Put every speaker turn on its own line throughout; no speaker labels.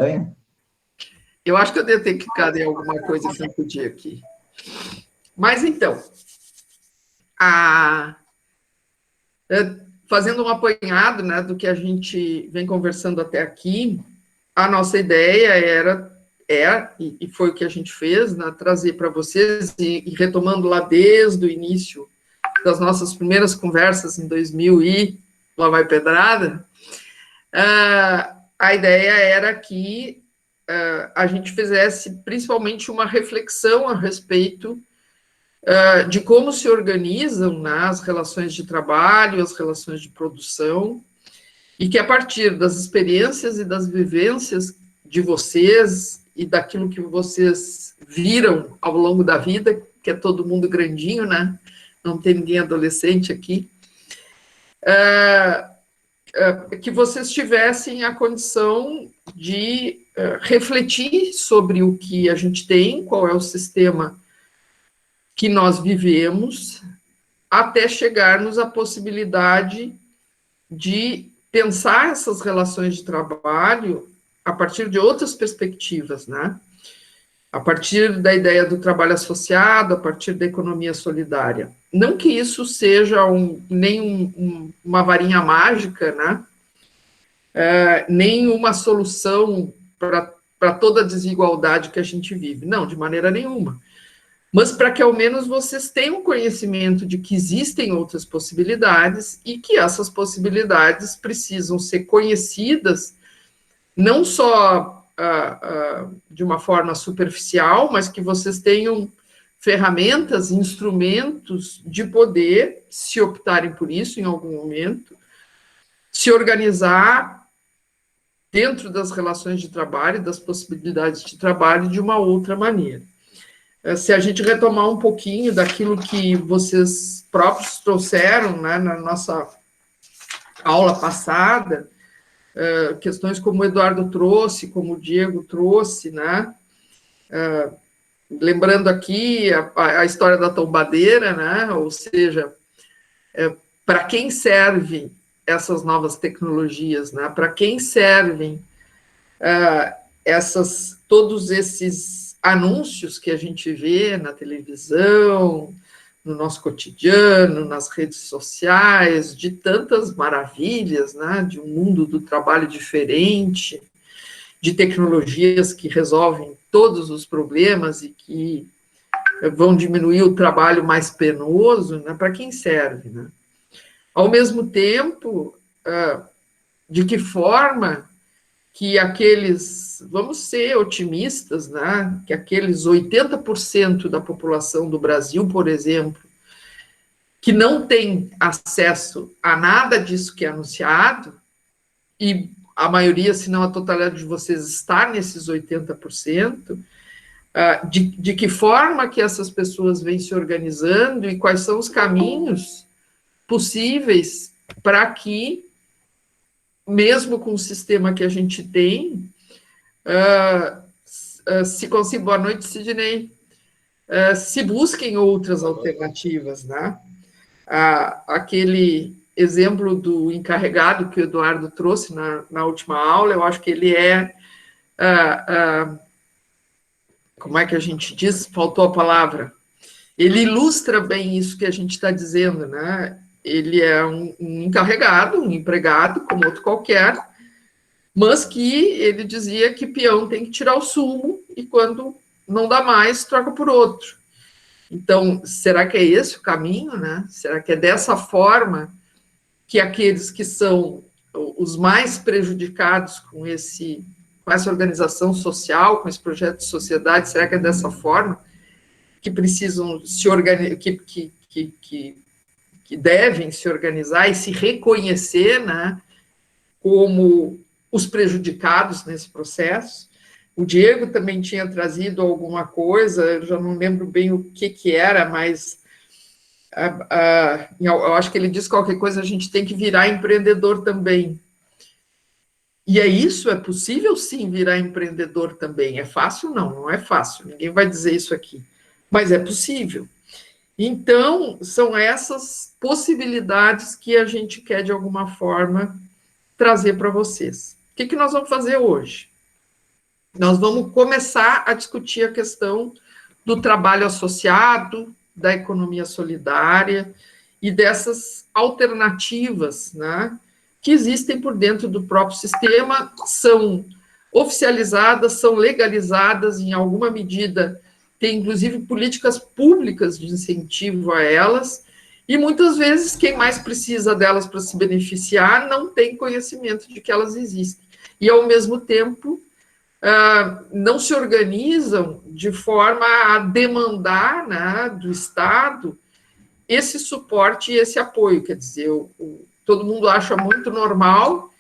Tem?
Eu acho que eu devo ter clicado em alguma coisa que não podia aqui. Mas, então, a, fazendo um apanhado, né, do que a gente vem conversando até aqui, a nossa ideia e foi o que a gente fez, né, trazer para vocês, e retomando lá desde o início das nossas primeiras conversas em 2000 e lá vai pedrada, a ideia era que a gente fizesse principalmente uma reflexão a respeito de como se organizam, né, as relações de trabalho, as relações de produção, e que a partir das experiências e das vivências de vocês e daquilo que vocês viram ao longo da vida, que é todo mundo grandinho, né? Não tem ninguém adolescente aqui, que vocês tivessem a condição de refletir sobre o que a gente tem, qual é o sistema que nós vivemos, até chegarmos à possibilidade de pensar essas relações de trabalho a partir de outras perspectivas, né? A partir da ideia do trabalho associado, a partir da economia solidária. Não que isso seja uma varinha mágica, né? Nem uma solução para toda a desigualdade que a gente vive. Não, de maneira nenhuma. Mas para que ao menos vocês tenham conhecimento de que existem outras possibilidades e que essas possibilidades precisam ser conhecidas não só de uma forma superficial, mas que vocês tenham ferramentas, instrumentos de poder, se optarem por isso em algum momento, se organizar dentro das relações de trabalho, das possibilidades de trabalho de uma outra maneira. Se a gente retomar um pouquinho daquilo que vocês próprios trouxeram, né, na nossa aula passada, questões como o Eduardo trouxe, como o Diego trouxe, né, lembrando aqui a história da tombadeira, né, ou seja, para quem servem essas novas tecnologias, né, para quem servem todos esses anúncios que a gente vê na televisão, no nosso cotidiano, nas redes sociais, de tantas maravilhas, né, de um mundo do trabalho diferente, de tecnologias que resolvem todos os problemas e que vão diminuir o trabalho mais penoso, né, para quem serve, né? Ao mesmo tempo, de que forma que aqueles, vamos ser otimistas, né, que aqueles 80% da população do Brasil, por exemplo, que não tem acesso a nada disso que é anunciado, e a maioria, se não a totalidade de vocês, está nesses 80%, de que forma que essas pessoas vêm se organizando e quais são os caminhos possíveis para que, mesmo com o sistema que a gente tem, se consiga, boa noite, Sidney, se busquem outras alternativas, né? Aquele exemplo do encarregado que o Eduardo trouxe na última aula, eu acho que ele como é que a gente diz? Faltou a palavra. Ele ilustra bem isso que a gente está dizendo, né? Ele é um encarregado, um empregado, como outro qualquer, mas que ele dizia que peão tem que tirar o sumo e quando não dá mais, troca por outro. Então, será que é esse o caminho, né? Será que é dessa forma que aqueles que são os mais prejudicados com essa organização social, com esse projeto de sociedade, será que é dessa forma que precisam se organizar, que devem se organizar e se reconhecer, né, como os prejudicados nesse processo? O Diego também tinha trazido alguma coisa, eu já não lembro bem o que era, mas eu acho que ele disse qualquer coisa, a gente tem que virar empreendedor também. E é isso, é possível sim virar empreendedor também. É fácil? Não, não é fácil, ninguém vai dizer isso aqui, mas é possível. Então, são essas possibilidades que a gente quer, de alguma forma, trazer para vocês. O que nós vamos fazer hoje? nós vamos começar a discutir a questão do trabalho associado, da economia solidária e dessas alternativas, né, que existem por dentro do próprio sistema, são oficializadas, são legalizadas, em alguma medida, tem inclusive políticas públicas de incentivo a elas, e muitas vezes quem mais precisa delas para se beneficiar não tem conhecimento de que elas existem. E, ao mesmo tempo, não se organizam de forma a demandar, né, do Estado esse suporte e esse apoio. Quer dizer, todo mundo acha muito normal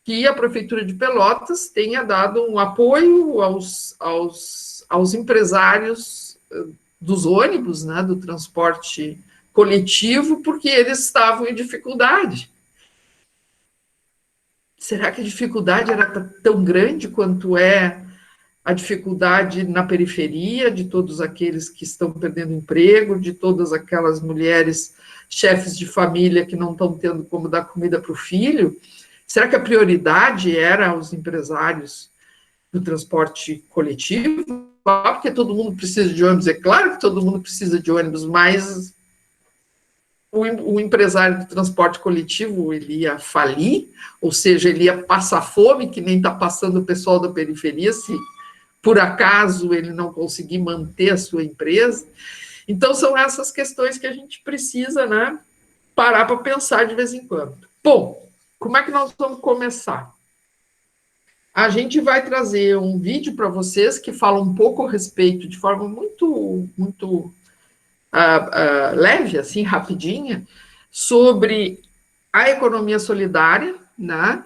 que a Prefeitura de Pelotas tenha dado um apoio aos empresários dos ônibus, né, do transporte coletivo, porque eles estavam em dificuldade. Será que a dificuldade era tão grande quanto é a dificuldade na periferia, de todos aqueles que estão perdendo emprego, de todas aquelas mulheres chefes de família que não estão tendo como dar comida para o filho? Será que a prioridade era os empresários do transporte coletivo? Porque todo mundo precisa de ônibus, é claro que todo mundo precisa de ônibus, mas o empresário do transporte coletivo, ele ia falir, ou seja, ele ia passar fome, que nem está passando o pessoal da periferia, se por acaso ele não conseguir manter a sua empresa. Então, são essas questões que a gente precisa, né, parar para pensar de vez em quando. Bom, como é que nós vamos começar? A gente vai trazer um vídeo para vocês que fala um pouco a respeito, de forma muito leve, assim, rapidinha, sobre a economia solidária, né?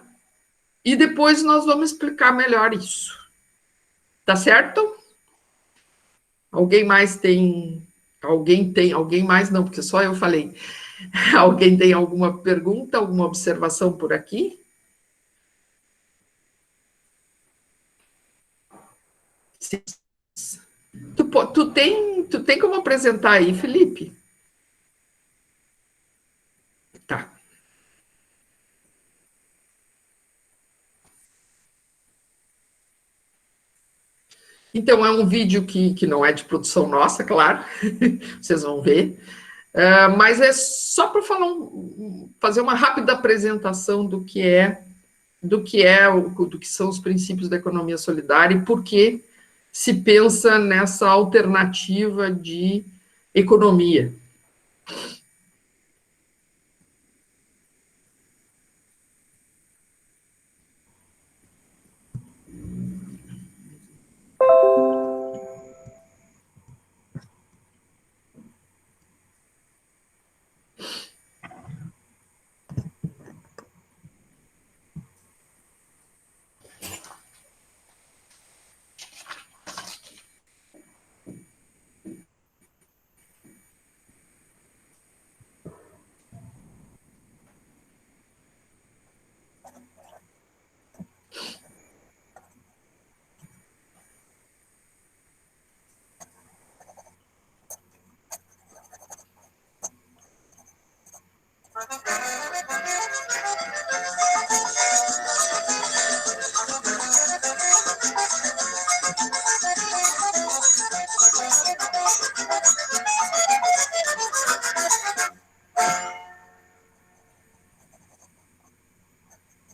E depois nós vamos explicar melhor isso. Tá certo? Alguém mais tem... Alguém mais não, porque só eu falei. Alguém tem alguma pergunta, alguma observação por aqui? Sim. Tu tem como apresentar aí, Felipe? Tá. Então, é um vídeo que não é de produção nossa, claro, vocês vão ver, mas é só para fazer uma rápida apresentação do que são os princípios da economia solidária e por que se pensa nessa alternativa de economia.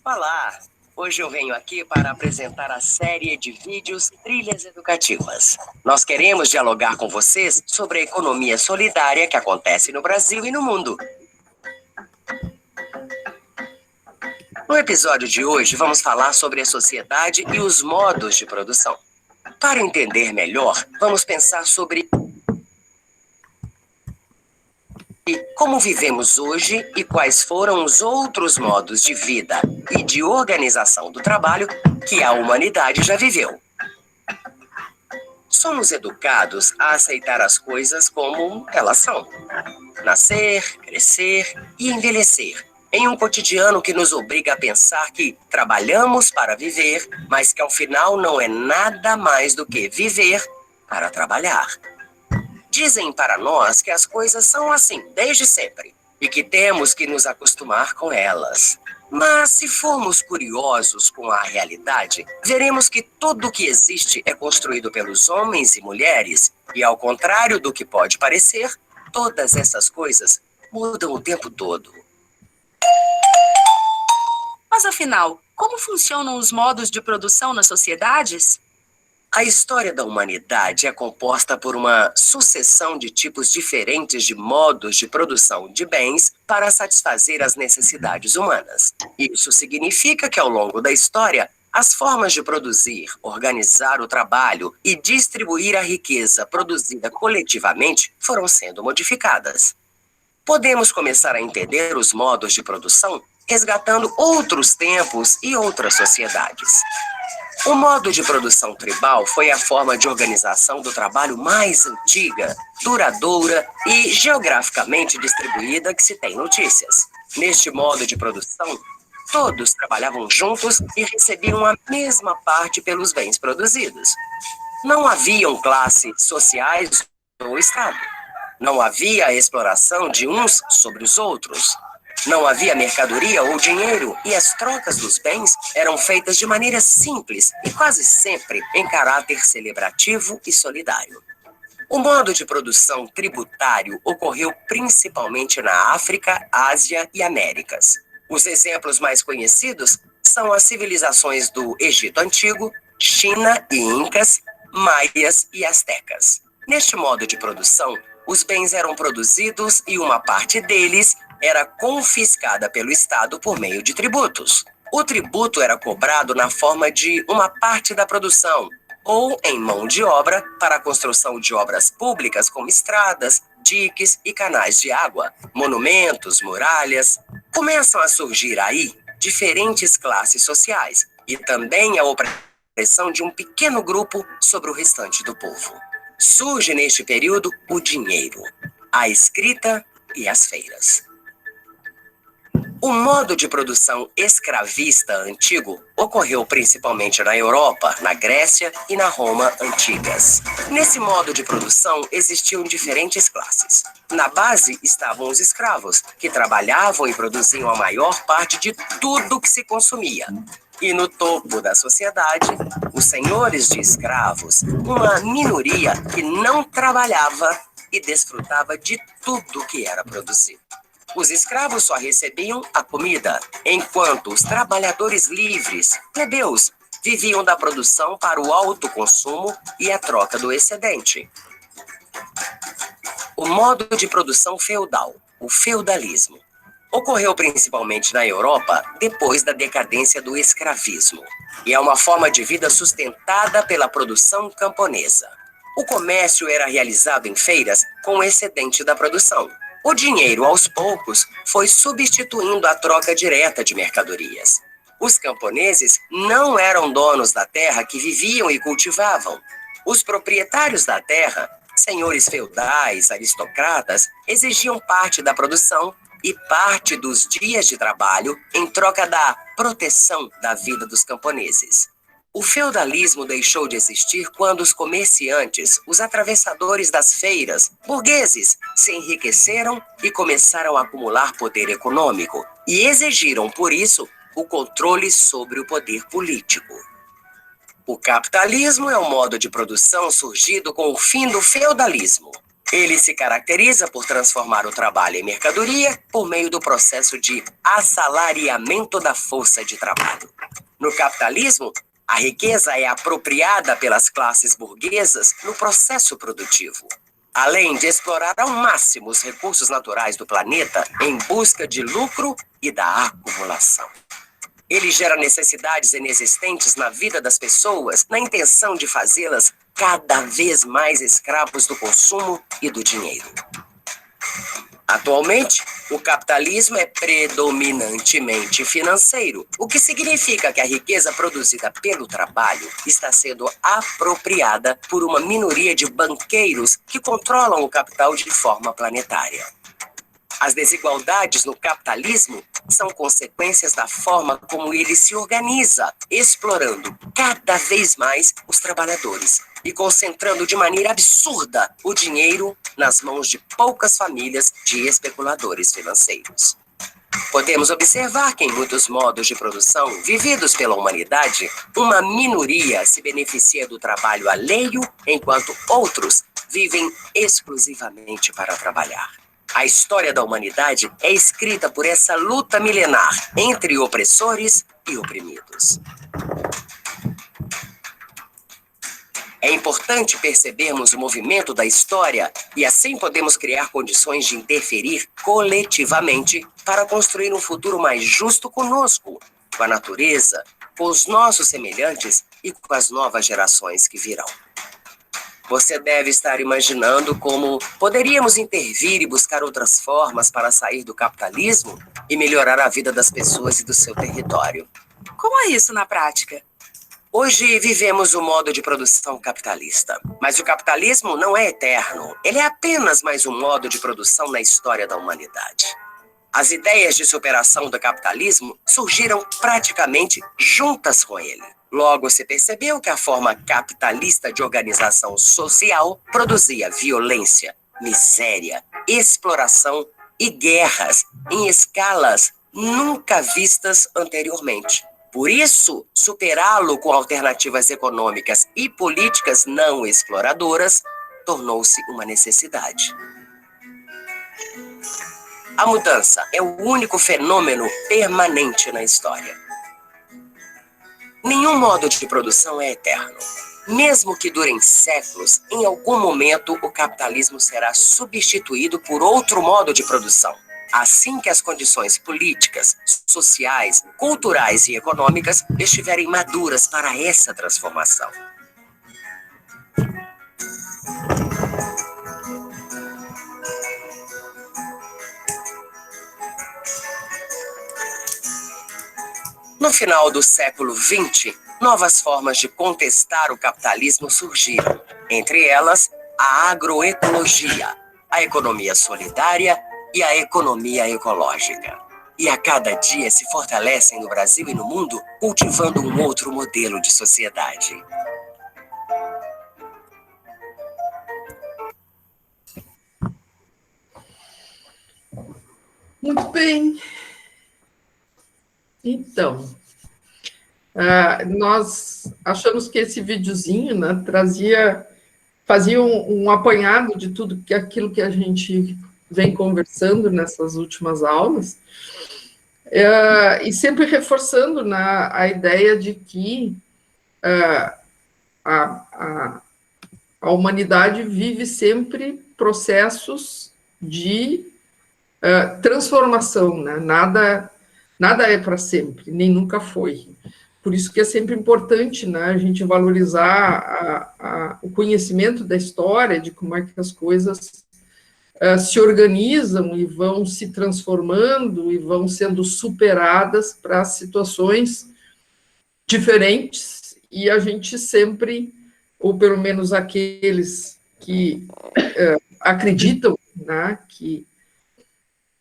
Olá! Hoje eu venho aqui para apresentar a série de vídeos Trilhas Educativas. Nós queremos dialogar com vocês sobre a economia solidária que acontece no Brasil e no mundo. No episódio de hoje, vamos falar sobre a sociedade e os modos de produção. Para entender melhor, vamos pensar sobre como vivemos hoje e quais foram os outros modos de vida e de organização do trabalho que a humanidade já viveu. Somos educados a aceitar as coisas como elas são. Nascer, crescer e envelhecer. Em um cotidiano que nos obriga a pensar que trabalhamos para viver, mas que ao final não é nada mais do que viver para trabalhar. Dizem para nós que as coisas são assim desde sempre e que temos que nos acostumar com elas. Mas se formos curiosos com a realidade, veremos que tudo o que existe é construído pelos homens e mulheres, e ao contrário do que pode parecer, todas essas coisas mudam o tempo todo.
Mas afinal, como funcionam os modos de produção nas sociedades?
A história da humanidade é composta por uma sucessão de tipos diferentes de modos de produção de bens para satisfazer as necessidades humanas. Isso significa que, ao longo da história, as formas de produzir, organizar o trabalho e distribuir a riqueza produzida coletivamente foram sendo modificadas. Podemos começar a entender os modos de produção resgatando outros tempos e outras sociedades. O modo de produção tribal foi a forma de organização do trabalho mais antiga, duradoura e geograficamente distribuída que se tem notícias. Neste modo de produção, todos trabalhavam juntos e recebiam a mesma parte pelos bens produzidos. Não haviam classes sociais ou Estado. Não havia exploração de uns sobre os outros. Não havia mercadoria ou dinheiro, e as trocas dos bens eram feitas de maneira simples e quase sempre em caráter celebrativo e solidário. O modo de produção tributário ocorreu principalmente na África, Ásia e Américas. Os exemplos mais conhecidos são as civilizações do Egito Antigo, China e Incas, Maias e Astecas. Neste modo de produção, os bens eram produzidos e uma parte deles era confiscada pelo Estado por meio de tributos. O tributo era cobrado na forma de uma parte da produção, ou em mão de obra para a construção de obras públicas como estradas, diques e canais de água, monumentos, muralhas. Começam a surgir aí diferentes classes sociais e também a opressão de um pequeno grupo sobre o restante do povo. Surge neste período o dinheiro, a escrita e as feiras. O modo de produção escravista antigo ocorreu principalmente na Europa, na Grécia e na Roma antigas. Nesse modo de produção existiam diferentes classes. Na base estavam os escravos, que trabalhavam e produziam a maior parte de tudo que se consumia. E no topo da sociedade, os senhores de escravos, uma minoria que não trabalhava e desfrutava de tudo que era produzido. Os escravos só recebiam a comida, enquanto os trabalhadores livres, plebeus, viviam da produção para o autoconsumo e a troca do excedente. O modo de produção feudal, o feudalismo, ocorreu principalmente na Europa depois da decadência do escravismo, e é uma forma de vida sustentada pela produção camponesa. O comércio era realizado em feiras com o excedente da produção. O dinheiro, aos poucos, foi substituindo a troca direta de mercadorias. Os camponeses não eram donos da terra que viviam e cultivavam. Os proprietários da terra, senhores feudais, aristocratas, exigiam parte da produção e parte dos dias de trabalho em troca da proteção da vida dos camponeses. O feudalismo deixou de existir quando os comerciantes, os atravessadores das feiras, burgueses, se enriqueceram e começaram a acumular poder econômico e exigiram, por isso, o controle sobre o poder político. O capitalismo é um modo de produção surgido com o fim do feudalismo. Ele se caracteriza por transformar o trabalho em mercadoria por meio do processo de assalariamento da força de trabalho. No capitalismo, a riqueza é apropriada pelas classes burguesas no processo produtivo, além de explorar ao máximo os recursos naturais do planeta em busca de lucro e da acumulação. Ele gera necessidades inexistentes na vida das pessoas, na intenção de fazê-las cada vez mais escravos do consumo e do dinheiro. Atualmente, o capitalismo é predominantemente financeiro, o que significa que a riqueza produzida pelo trabalho está sendo apropriada por uma minoria de banqueiros que controlam o capital de forma planetária. As desigualdades no capitalismo são consequências da forma como ele se organiza, explorando cada vez mais os trabalhadores e concentrando de maneira absurda o dinheiro nas mãos de poucas famílias de especuladores financeiros. Podemos observar que em muitos modos de produção vividos pela humanidade, uma minoria se beneficia do trabalho alheio, enquanto outros vivem exclusivamente para trabalhar. A história da humanidade é escrita por essa luta milenar entre opressores e oprimidos. É importante percebermos o movimento da história e assim podemos criar condições de interferir coletivamente para construir um futuro mais justo conosco, com a natureza, com os nossos semelhantes e com as novas gerações que virão. Você deve estar imaginando como poderíamos intervir e buscar outras formas para sair do capitalismo e melhorar a vida das pessoas e do seu território.
Como é isso na prática?
Hoje vivemos o modo de produção capitalista, mas o capitalismo não é eterno. Ele é apenas mais um modo de produção na história da humanidade. As ideias de superação do capitalismo surgiram praticamente juntas com ele. Logo, se percebeu que a forma capitalista de organização social produzia violência, miséria, exploração e guerras em escalas nunca vistas anteriormente. Por isso, superá-lo com alternativas econômicas e políticas não exploradoras tornou-se uma necessidade. A mudança é o único fenômeno permanente na história. Nenhum modo de produção é eterno. Mesmo que durem séculos, em algum momento o capitalismo será substituído por outro modo de produção. Assim que as condições políticas, sociais, culturais e econômicas estiverem maduras para essa transformação. No final do século XX, novas formas de contestar o capitalismo surgiram. Entre elas, a agroecologia, a economia solidária e a economia ecológica. E a cada dia se fortalecem no Brasil e no mundo, cultivando um outro modelo de sociedade.
Muito bem. Então, nós achamos que esse videozinho, né, fazia um apanhado de tudo aquilo que a gente vem conversando nessas últimas aulas, e sempre reforçando a ideia de que a humanidade vive sempre processos de transformação, né? Nada é para sempre, nem nunca foi. Por isso que é sempre importante, né, a gente valorizar o conhecimento da história, de como é que as coisas se organizam e vão se transformando e vão sendo superadas para situações diferentes, e a gente sempre, ou pelo menos aqueles que acreditam, né, que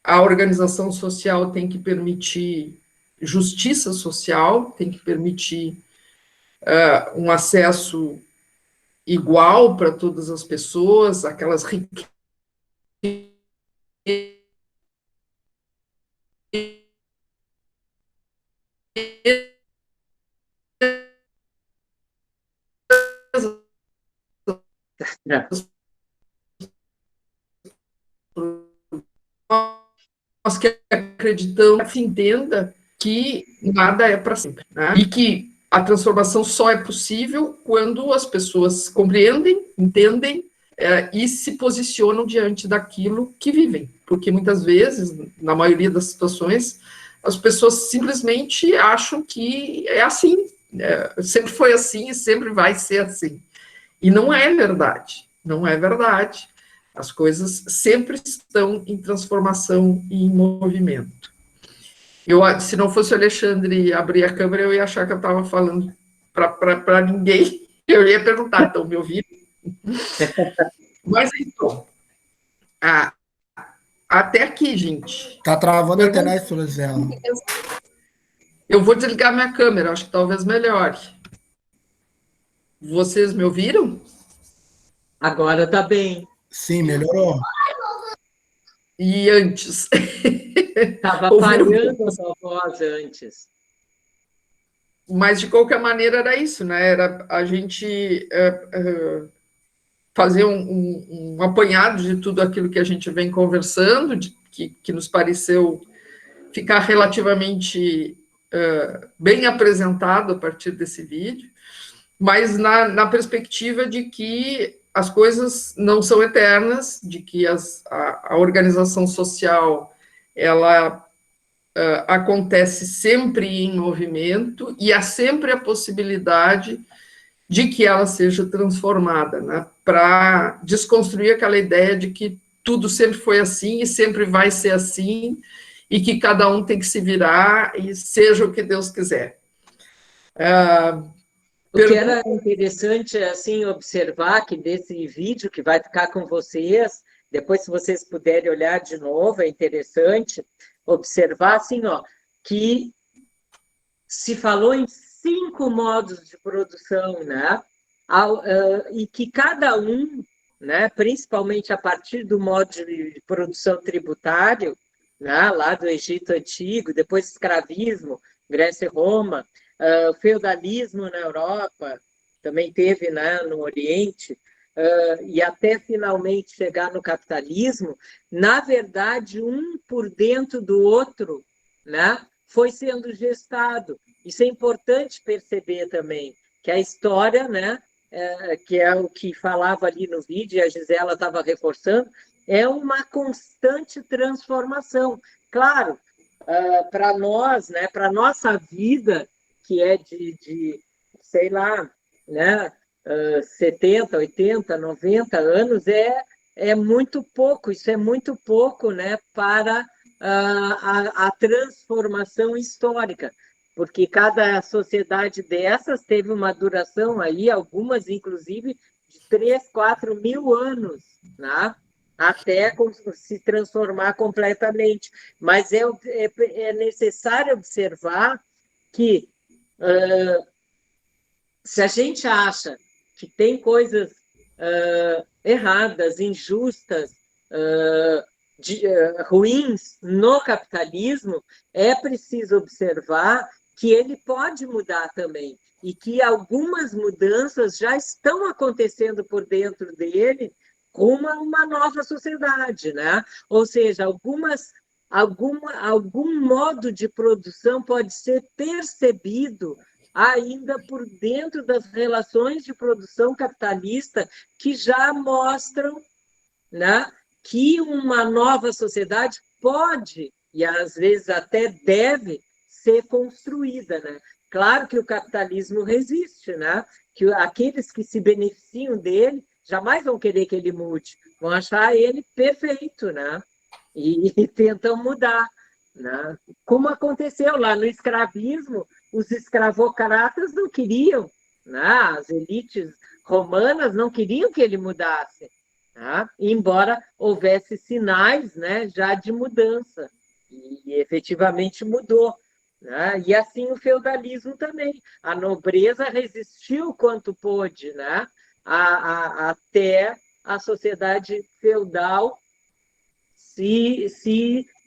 a organização social tem que permitir justiça social, tem que permitir um acesso igual para todas as pessoas, aquelas riquezas nós que acreditamos, que entenda que nada é para sempre, né? E que a transformação só é possível quando as pessoas compreendem, entendem e se posicionam diante daquilo que vivem, porque muitas vezes, na maioria das situações, as pessoas simplesmente acham que é assim, sempre foi assim e sempre vai ser assim. E não é verdade, não é verdade. As coisas sempre estão em transformação e em movimento. Se não fosse o Alexandre abrir a câmera, eu ia achar que eu estava falando para ninguém. Eu ia perguntar, então, me ouviram? Mas, então, até aqui, gente.
Tá travando a internet, Florziela.
Eu vou desligar minha câmera, acho que talvez melhore. Vocês me ouviram?
Agora tá bem.
Sim, melhorou.
E antes?
Estava
Ouviram?
falhando a sua voz antes.
Mas, de qualquer maneira, era isso, né? Era a gente fazer um apanhado de tudo aquilo que a gente vem conversando, que nos pareceu ficar relativamente bem apresentado a partir desse vídeo, mas na perspectiva de que as coisas não são eternas, de que a organização social, ela acontece sempre em movimento e há sempre a possibilidade de que ela seja transformada, né, para desconstruir aquela ideia de que tudo sempre foi assim e sempre vai ser assim, e que cada um tem que se virar e seja o que Deus quiser.
O que era interessante assim observar que desse vídeo que vai ficar com vocês, depois se vocês puderem olhar de novo, é interessante observar assim, ó, que se falou em 5 modos de produção, né? E que cada um, né, principalmente a partir do modo de produção tributário, né, lá do Egito Antigo, depois escravismo, Grécia e Roma, feudalismo na Europa, também teve, né, no Oriente, e até finalmente chegar no capitalismo, na verdade, um por dentro do outro, né, foi sendo gestado. Isso é importante perceber também, que a história, né, que é o que falava ali no vídeo, e a Gisela estava reforçando, é uma constante transformação. Claro, para nós, né, para a nossa vida, que é sei lá, né, 70, 80, 90 anos, é muito pouco, isso é muito pouco, né, para a transformação histórica, porque cada sociedade dessas teve uma duração aí, algumas inclusive de 3, 4 mil anos, né? Até se transformar completamente. Mas é necessário observar que se a gente acha que tem coisas erradas, injustas, ruins no capitalismo, é preciso observar que ele pode mudar também e que algumas mudanças já estão acontecendo por dentro dele com uma nova sociedade, né? Ou seja, algum modo de produção pode ser percebido ainda por dentro das relações de produção capitalista que já mostram, né, que uma nova sociedade pode, e às vezes até deve, ser construída. Né? Claro que o capitalismo resiste, né? Que aqueles que se beneficiam dele jamais vão querer que ele mude, vão achar ele perfeito, né? E tentam mudar. Né? Como aconteceu lá no escravismo, os escravocratas não queriam, né? As elites romanas não queriam que ele mudasse, né? Embora houvesse sinais, né, já de mudança, e efetivamente mudou. Né? E assim o feudalismo também. A nobreza resistiu quanto pôde, né? Até a sociedade feudal se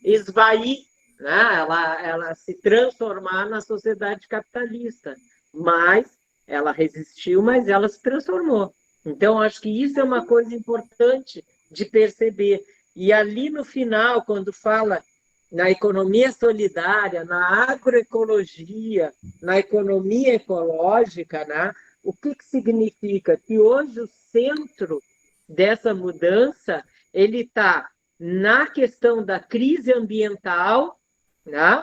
esvair, né? Ela se transformar na sociedade capitalista. Mas ela resistiu, mas ela se transformou. Então, acho que isso é uma coisa importante de perceber. E ali no final, quando fala na economia solidária, na agroecologia, na economia ecológica, né? O que significa? Que hoje o centro dessa mudança ele está na questão da crise ambiental, né?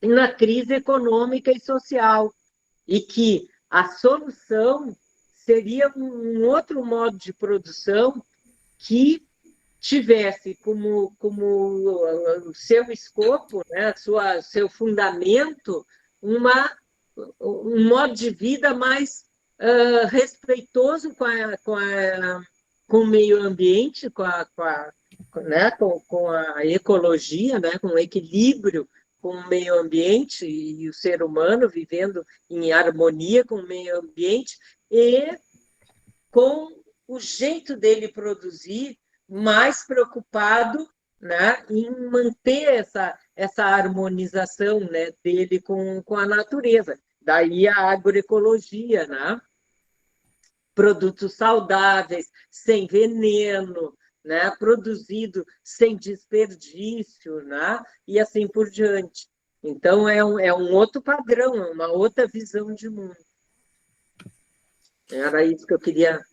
E na crise econômica e social, e que a solução seria um outro modo de produção que tivesse como o seu escopo, né, seu fundamento, um modo de vida mais respeitoso com o meio ambiente, né, com a ecologia, né, com o equilíbrio com o meio ambiente e o ser humano vivendo em harmonia com o meio ambiente e com o jeito dele produzir mais preocupado né, em manter essa harmonização, né, dele com a natureza. Daí a agroecologia, né? Produtos saudáveis, sem veneno, né? Produzido sem desperdício, né? E assim por diante. Então, é um outro padrão, é uma outra visão de mundo. Era isso que eu queria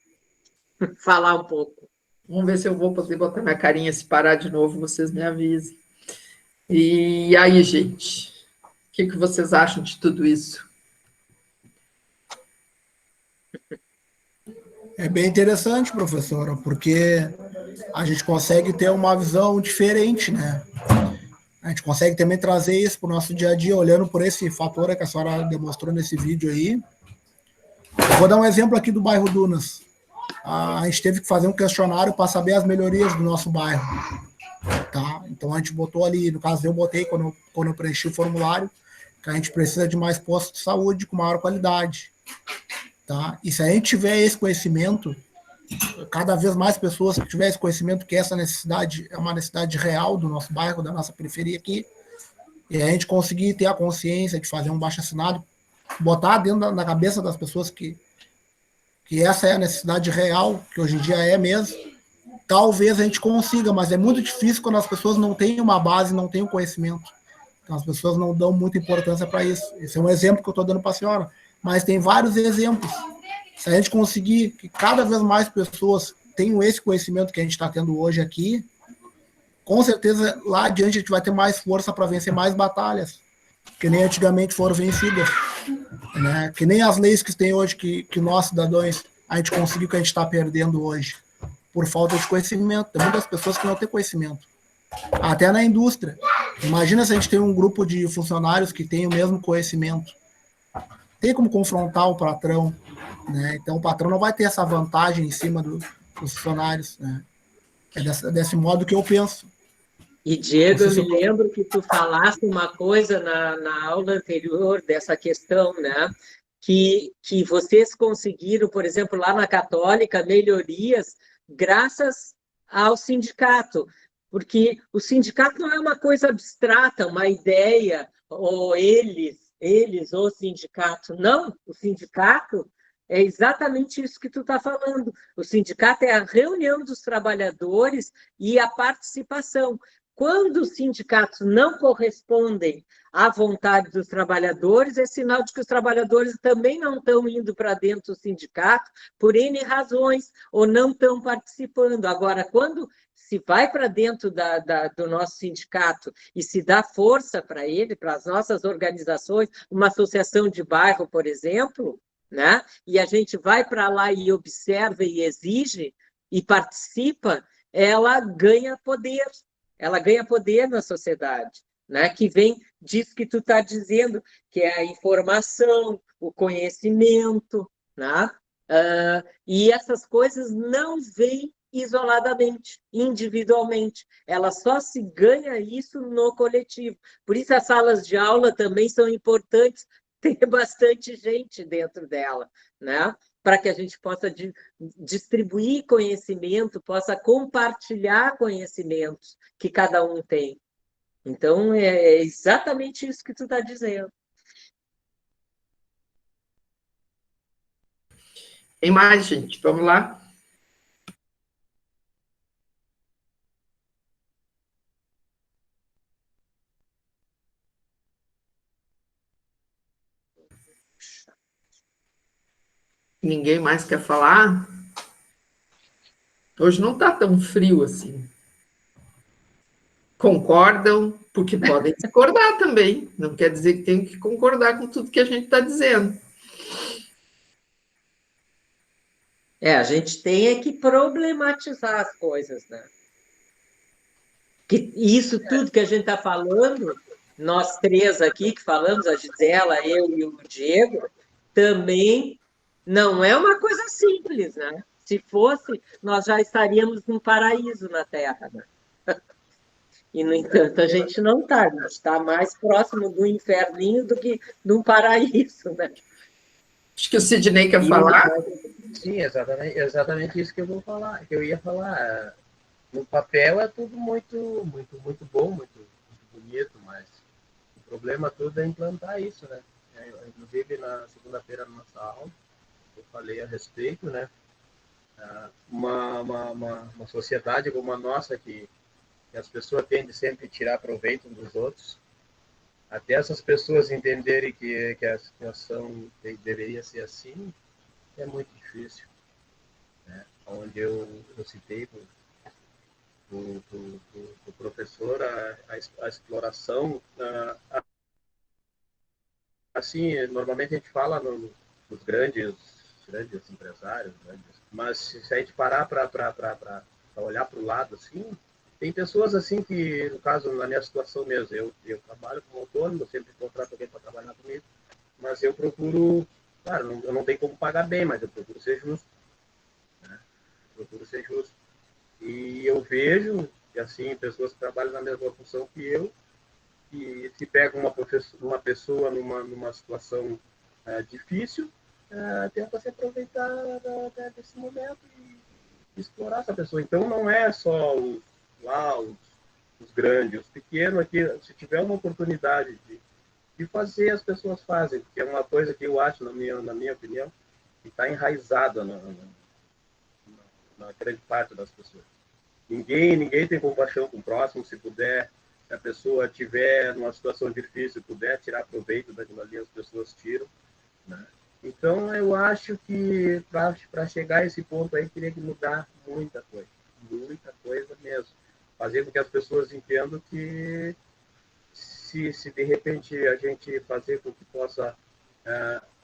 falar um pouco.
Vamos ver se eu vou poder botar minha carinha, se parar de novo, vocês me avisem. E aí, gente, o que vocês acham de tudo isso?
É bem interessante, professora, porque a gente consegue ter uma visão diferente, né? A gente consegue também trazer isso para o nosso dia a dia, olhando por esse fator que a senhora demonstrou nesse vídeo aí. Eu vou dar um exemplo aqui do bairro Dunas. A gente teve que fazer um questionário para saber as melhorias do nosso bairro. Tá? Então a gente botou ali, no caso eu botei quando eu preenchi o formulário, que a gente precisa de mais postos de saúde com maior qualidade. Tá? E se a gente tiver esse conhecimento, cada vez mais pessoas que tiverem esse conhecimento que essa necessidade é uma necessidade real do nosso bairro, da nossa periferia aqui, e a gente conseguir ter a consciência de fazer um baixo-assinado, botar dentro da cabeça das pessoas que essa é a necessidade real, que hoje em dia é mesmo, talvez a gente consiga, mas é muito difícil quando as pessoas não têm uma base, não têm um conhecimento. Então as pessoas não dão muita importância para isso. Esse é um exemplo que eu estou dando para a senhora, mas tem vários exemplos. Se a gente conseguir que cada vez mais pessoas tenham esse conhecimento que a gente está tendo hoje aqui, com certeza lá adiante a gente vai ter mais força para vencer mais batalhas, que nem antigamente foram vencidas. Né? Que nem as leis que tem hoje, que nós, cidadãos, a gente conseguiu que a gente está perdendo hoje, por falta de conhecimento. Tem muitas pessoas que não têm conhecimento. Até na indústria. Imagina se a gente tem um grupo de funcionários que tem o mesmo conhecimento. Tem como confrontar o patrão, né? Então o patrão não vai ter essa vantagem em cima dos funcionários, né? É desse modo que eu penso.
E, Diego, eu me lembro que tu falaste uma coisa na aula anterior dessa questão, né? Que vocês conseguiram, por exemplo, lá na Católica, melhorias graças ao sindicato, porque o sindicato não é uma coisa abstrata, uma ideia, ou eles, o sindicato. Não, o sindicato é exatamente isso que tu está falando. O sindicato é a reunião dos trabalhadores e a participação. Quando os sindicatos não correspondem à vontade dos trabalhadores, é sinal de que os trabalhadores também não estão indo para dentro do sindicato por N razões, ou não estão participando. Agora, quando se vai para dentro do nosso sindicato e se dá força para ele, para as nossas organizações, uma associação de bairro, por exemplo, né? E a gente vai para lá e observa e exige e participa, ela ganha poder. Ela ganha poder na sociedade, né? Que vem disso que tu está dizendo, que é a informação, o conhecimento, né? E essas coisas não vêm isoladamente, individualmente. Ela só se ganha isso no coletivo. Por isso as salas de aula também são importantes, ter bastante gente dentro dela, né? Para que a gente possa distribuir conhecimento, possa compartilhar conhecimentos que cada um tem. Então, é exatamente isso que tu está dizendo.
Tem mais, gente? Vamos lá? Ninguém mais quer falar? Hoje não está tão frio assim. Concordam? Porque podem discordar também. Não quer dizer que tem que concordar com tudo que a gente está dizendo.
A gente tem que problematizar as coisas, né? Que isso tudo que a gente está falando, nós três aqui que falamos, a Gisela, eu e o Diego, também não é uma coisa simples, né? Se fosse, nós já estaríamos num paraíso na Terra, né? E, no entanto, a gente não está. A gente está mais próximo do inferninho do que de um paraíso, né?
Acho que o Sidney quer falar.
Sim, exatamente isso que eu vou falar, que eu ia falar. no papel é tudo muito, muito, muito bom, muito, muito bonito, mas o problema tudo é implantar isso, né? Inclusive, na segunda-feira, na nossa aula, eu falei a respeito, né? Uma sociedade como a nossa, que as pessoas tendem sempre a tirar proveito uns dos outros, até essas pessoas entenderem que a situação deveria ser assim, é muito difícil. Né? Onde eu citei o professor, a exploração, assim, normalmente a gente fala nos grandes empresários, mas se a gente parar para olhar para o lado, assim, tem pessoas assim que, no caso, na minha situação mesmo, eu trabalho como autônomo, sempre contrato alguém para trabalhar comigo, mas eu procuro, claro, eu não tenho como pagar bem, mas eu procuro ser justo. Né? Procuro ser justo. E eu vejo, que, assim, pessoas que trabalham na mesma função que eu, que se pega uma pessoa numa situação difícil, tenta se aproveitar desse momento e explorar essa pessoa. Então, não é só os grandes, os pequenos, aqui, se tiver uma oportunidade de fazer, as pessoas fazem, porque é uma coisa que eu acho, na minha opinião, que está enraizada na grande parte das pessoas. Ninguém tem compaixão com o próximo. Se puder, se a pessoa estiver numa situação difícil, puder tirar proveito daquilo ali, as pessoas tiram. Né? Então, eu acho que para chegar a esse ponto aí, teria que mudar muita coisa mesmo. Fazer com que as pessoas entendam que se de repente a gente fazer com que possa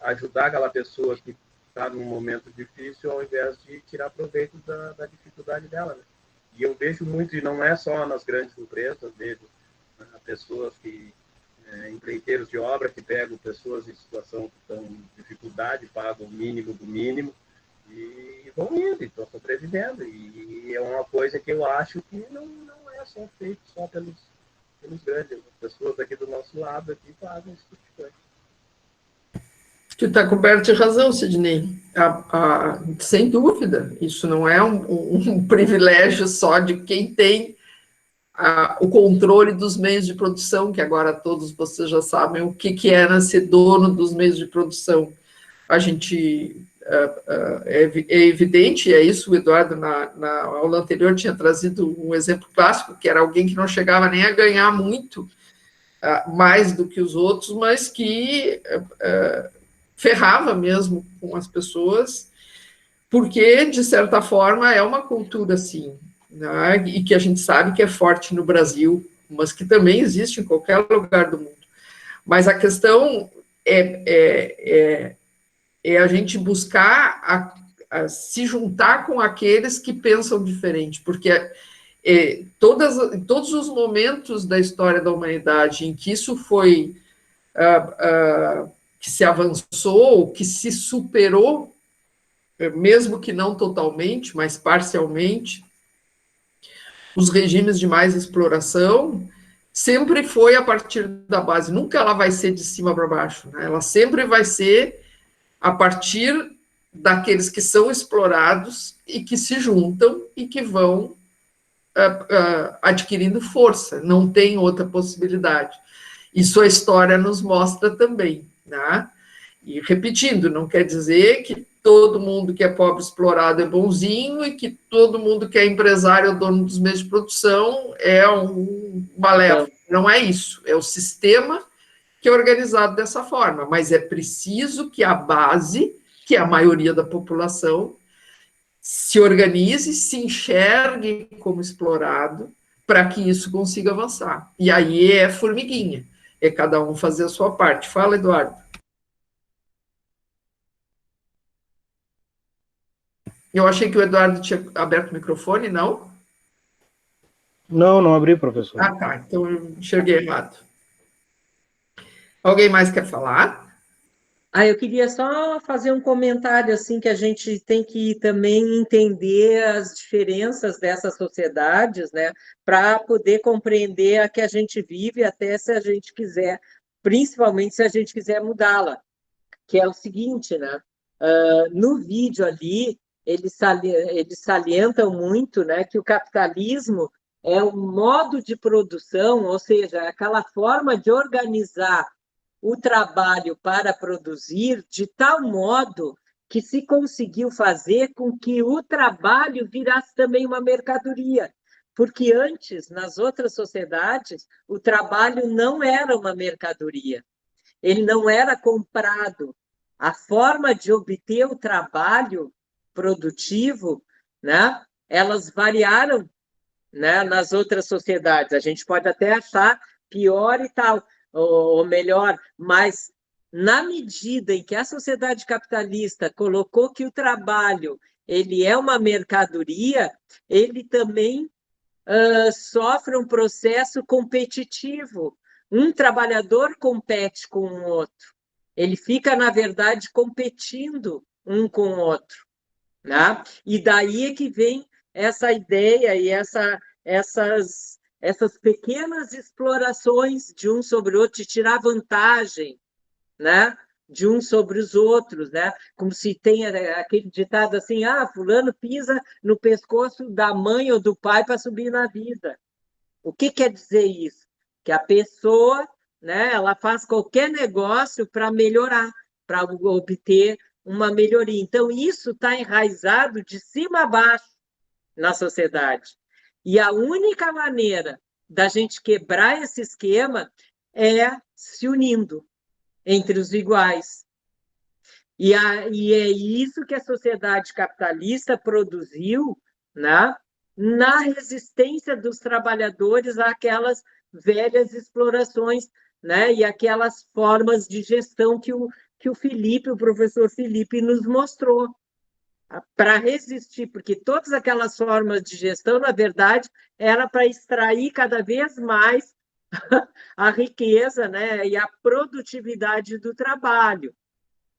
ajudar aquela pessoa que está num momento difícil, ao invés de tirar proveito da dificuldade dela. Né? E eu vejo muito, e não é só nas grandes empresas, vejo pessoas empreiteiros de obra que pegam pessoas em situação que estão em dificuldade, pagam o mínimo do mínimo e vão indo, estão sobrevivendo. E é uma coisa que eu acho que não é só feito só pelos grandes. As pessoas aqui do nosso lado aqui fazem esse tipo de coisa.
Tu está coberto de razão, Sidney. Sem dúvida, isso não é um privilégio só de quem tem o controle dos meios de produção, que agora todos vocês já sabem o que era ser dono dos meios de produção. A gente é evidente, é isso, o Eduardo, na aula anterior, tinha trazido um exemplo clássico, que era alguém que não chegava nem a ganhar muito, mais do que os outros, mas que ferrava mesmo com as pessoas, porque, de certa forma, é uma cultura assim, né, e que a gente sabe que é forte no Brasil, mas que também existe em qualquer lugar do mundo. Mas a questão é a gente buscar se juntar com aqueles que pensam diferente, porque todos os momentos da história da humanidade em que isso foi que se avançou, que se superou, mesmo que não totalmente, mas parcialmente, os regimes de mais exploração, sempre foi a partir da base, nunca ela vai ser de cima para baixo, né? Ela sempre vai ser a partir daqueles que são explorados e que se juntam e que vão adquirindo força, não tem outra possibilidade. Isso a história nos mostra também, né? E repetindo, não quer dizer que todo mundo que é pobre explorado é bonzinho e que todo mundo que é empresário ou dono dos meios de produção é um maléfico. Não é isso, é o sistema que é organizado dessa forma, mas é preciso que a base, que é a maioria da população, se organize, se enxergue como explorado, para que isso consiga avançar. E aí é formiguinha, é cada um fazer a sua parte. Fala, Eduardo. Eu achei que o Eduardo tinha aberto o microfone, não?
Não abri, professor.
Ah, tá, então eu enxerguei errado. Alguém mais quer falar?
Eu queria só fazer um comentário, assim, que a gente tem que também entender as diferenças dessas sociedades, né, para poder compreender a que a gente vive, até se a gente quiser, principalmente se a gente quiser mudá-la, que é o seguinte, né, no vídeo ali, eles salientam muito, né, que o capitalismo é um modo de produção, ou seja, aquela forma de organizar o trabalho para produzir de tal modo que se conseguiu fazer com que o trabalho virasse também uma mercadoria. Porque antes, nas outras sociedades, o trabalho não era uma mercadoria, ele não era comprado. A forma de obter o trabalho produtivo, né, elas variaram, né, nas outras sociedades. A gente pode até achar pior e tal, ou melhor, mas na medida em que a sociedade capitalista colocou que o trabalho ele é uma mercadoria, ele também sofre um processo competitivo. Um trabalhador compete com o outro. Ele fica, na verdade, competindo um com o outro. Né? E daí é que vem essa ideia e essas pequenas explorações de um sobre o outro, de tirar vantagem, né, de uns sobre os outros, né? Como se tem aquele ditado assim, fulano pisa no pescoço da mãe ou do pai para subir na vida. O que quer dizer isso? Que a pessoa, né, ela faz qualquer negócio para melhorar, para obter uma melhoria. Então, isso está enraizado de cima a baixo na sociedade. E a única maneira da gente quebrar esse esquema é se unindo entre os iguais. E é isso que a sociedade capitalista produziu, né, na resistência dos trabalhadores àquelas velhas explorações, né, e aquelas formas de gestão que o professor Felipe nos mostrou, para resistir, porque todas aquelas formas de gestão, na verdade, era para extrair cada vez mais a riqueza, né, e a produtividade do trabalho.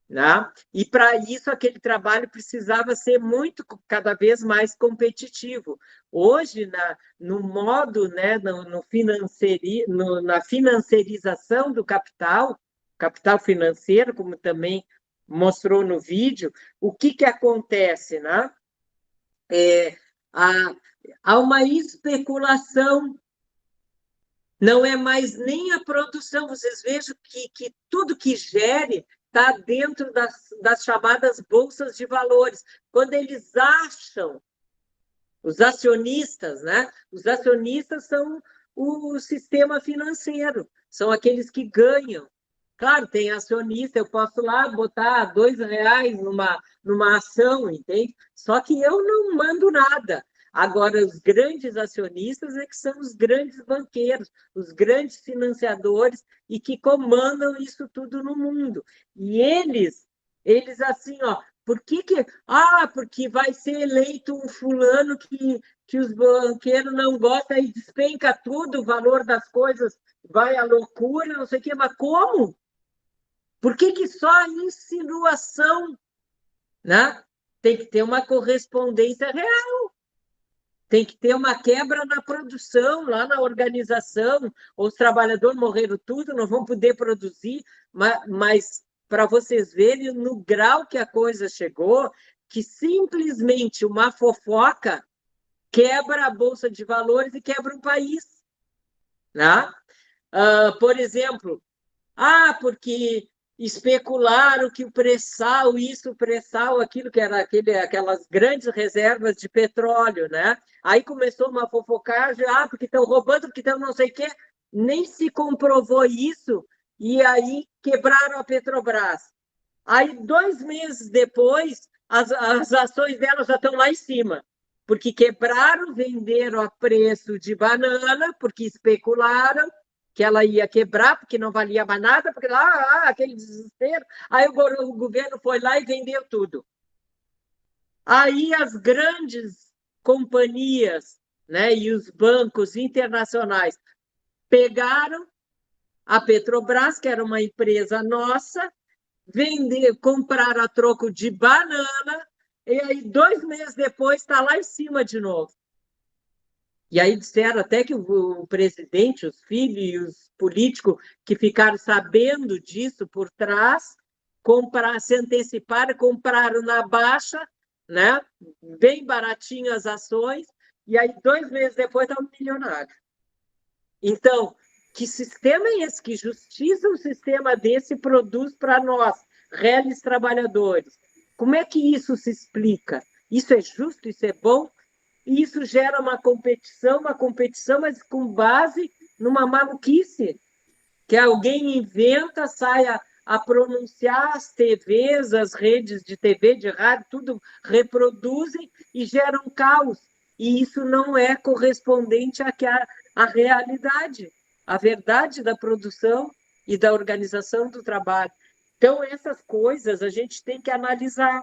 Né? E para isso aquele trabalho precisava ser cada vez mais competitivo. Hoje, no modo, né, na financiarização do capital financeiro, como também mostrou no vídeo, o que acontece? Né? Há uma especulação. Não é mais nem a produção. Vocês vejam que tudo que gere está dentro das chamadas bolsas de valores. Quando eles acham, os acionistas, né? Os acionistas são o sistema financeiro, são aqueles que ganham. Claro, tem acionista, eu posso lá botar R$2 numa ação, entende? Só que eu não mando nada. Agora, os grandes acionistas é que são os grandes banqueiros, os grandes financiadores e que comandam isso tudo no mundo. E eles assim, porque vai ser eleito um fulano que os banqueiros não gostam e despenca tudo, o valor das coisas vai à loucura, não sei o quê. Mas como? Por que só a insinuação, né? Tem que ter uma correspondência real. Tem que ter uma quebra na produção, lá na organização. Os trabalhadores morreram tudo, não vão poder produzir, mas para vocês verem no grau que a coisa chegou, que simplesmente uma fofoca quebra a Bolsa de Valores e quebra um país. Né? Por exemplo, porque especularam que o pré-sal, o pré-sal, aquilo que era aquelas grandes reservas de petróleo, né? Aí começou uma fofocagem, porque estão roubando, porque estão não sei o quê, nem se comprovou isso, e aí quebraram a Petrobras. Aí, 2 meses depois, as ações dela já estão lá em cima, porque quebraram, venderam a preço de banana, porque especularam que ela ia quebrar, porque não valia mais nada, porque lá, aquele desespero. Aí o governo foi lá e vendeu tudo. Aí as grandes companhias, né, e os bancos internacionais pegaram a Petrobras, que era uma empresa nossa, compraram a troco de banana, e aí 2 meses depois está lá em cima de novo. E aí disseram até que o presidente, os filhos e os políticos que ficaram sabendo disso por trás, se anteciparam, compraram na baixa, né? Bem baratinho as ações, e aí 2 meses depois está um milionário. Então, que sistema é esse? Que justiça um sistema desse produz para nós, réis trabalhadores? Como é que isso se explica? Isso é justo? Isso é bom? E isso gera uma competição, mas com base numa maluquice, que alguém inventa, sai a pronunciar, as TVs, as redes de TV, de rádio, tudo reproduzem e geram caos. E isso não é correspondente à realidade, à verdade da produção e da organização do trabalho. Então, essas coisas a gente tem que analisar,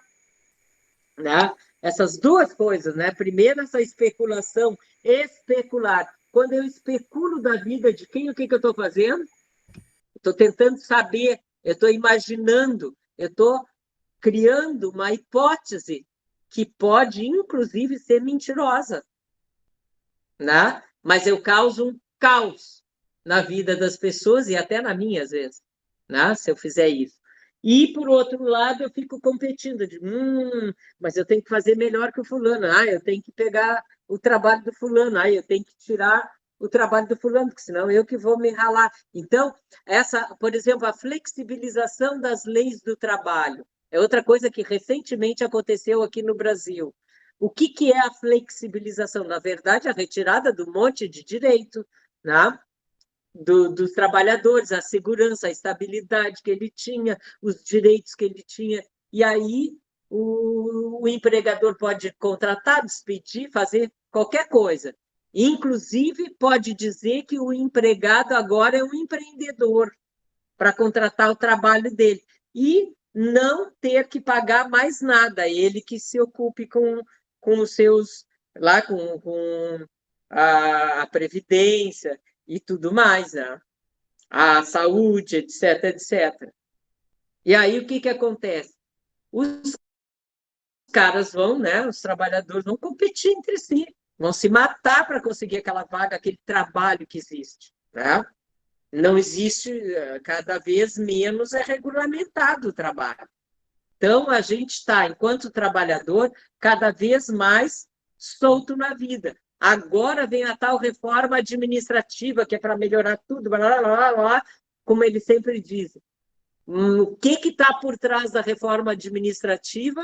né? Essas duas coisas, né? Primeiro, essa especulação, especular. Quando eu especulo da vida de quem, o que eu estou fazendo? Estou tentando saber, eu estou imaginando, eu estou criando uma hipótese que pode, inclusive, ser mentirosa, né? Mas eu causo um caos na vida das pessoas e até na minha, às vezes, né? Se eu fizer isso. E, por outro lado, eu fico competindo, de, mas eu tenho que fazer melhor que o fulano, eu tenho que pegar o trabalho do fulano, eu tenho que tirar o trabalho do fulano, porque senão eu que vou me ralar. Então, por exemplo, a flexibilização das leis do trabalho é outra coisa que recentemente aconteceu aqui no Brasil. O que é a flexibilização? Na verdade, a retirada do monte de direito, né? Dos trabalhadores, a segurança, a estabilidade que ele tinha, os direitos que ele tinha. E aí o empregador pode contratar, despedir, fazer qualquer coisa. Inclusive, pode dizer que o empregado agora é um empreendedor para contratar o trabalho dele. E não ter que pagar mais nada, ele que se ocupe com os seus, lá com a previdência e tudo mais, né? A saúde, etc, etc. E aí o que acontece? Os caras vão, né? Os trabalhadores vão competir entre si, vão se matar para conseguir aquela vaga, aquele trabalho que existe, né? Não existe, cada vez menos é regulamentado o trabalho. Então, a gente está, enquanto trabalhador, cada vez mais solto na vida. Agora vem a tal reforma administrativa, que é para melhorar tudo, blá, blá, blá, como eles sempre dizem. O que está por trás da reforma administrativa?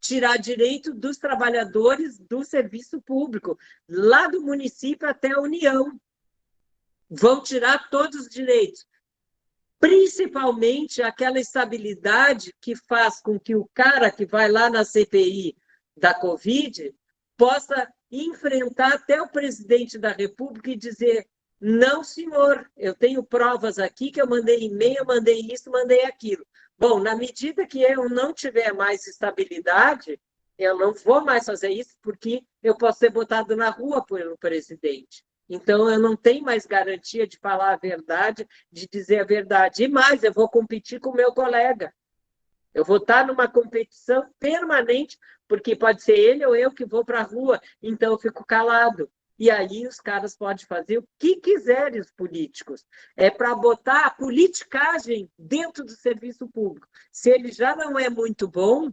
Tirar direito dos trabalhadores do serviço público, lá do município até a União. Vão tirar todos os direitos, principalmente aquela estabilidade que faz com que o cara que vai lá na CPI da Covid possa enfrentar até o presidente da República e dizer: não, senhor, eu tenho provas aqui que eu mandei e-mail, mandei isso, mandei aquilo. Bom, na medida que eu não tiver mais estabilidade, eu não vou mais fazer isso, porque eu posso ser botado na rua pelo presidente. Então, eu não tenho mais garantia de falar a verdade, de dizer a verdade. E mais, eu vou competir com o meu colega. Eu vou estar numa competição permanente, porque pode ser ele ou eu que vou para a rua, então eu fico calado. E aí os caras podem fazer o que quiserem, os políticos. É para botar a politicagem dentro do serviço público. Se ele já não é muito bom,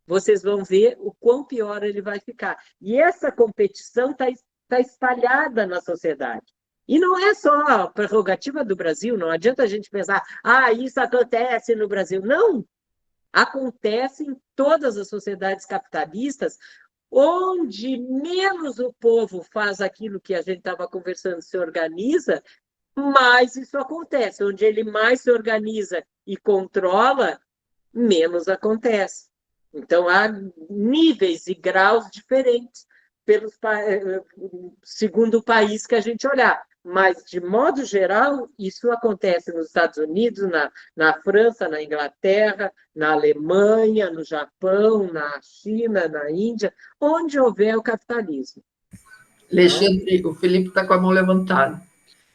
vocês vão ver o quão pior ele vai ficar. E essa competição está espalhada na sociedade. E não é só a prerrogativa do Brasil, não adianta a gente pensar, isso acontece no Brasil. Não! Acontece em todas as sociedades capitalistas, onde menos o povo faz aquilo que a gente estava conversando, se organiza, mais isso acontece. Onde ele mais se organiza e controla, menos acontece. Então, há níveis e graus diferentes segundo o país que a gente olhar. Mas, de modo geral, isso acontece nos Estados Unidos, na França, na Inglaterra, na Alemanha, no Japão, na China, na Índia, onde houver o capitalismo.
Alexandre, o Felipe está com a mão levantada.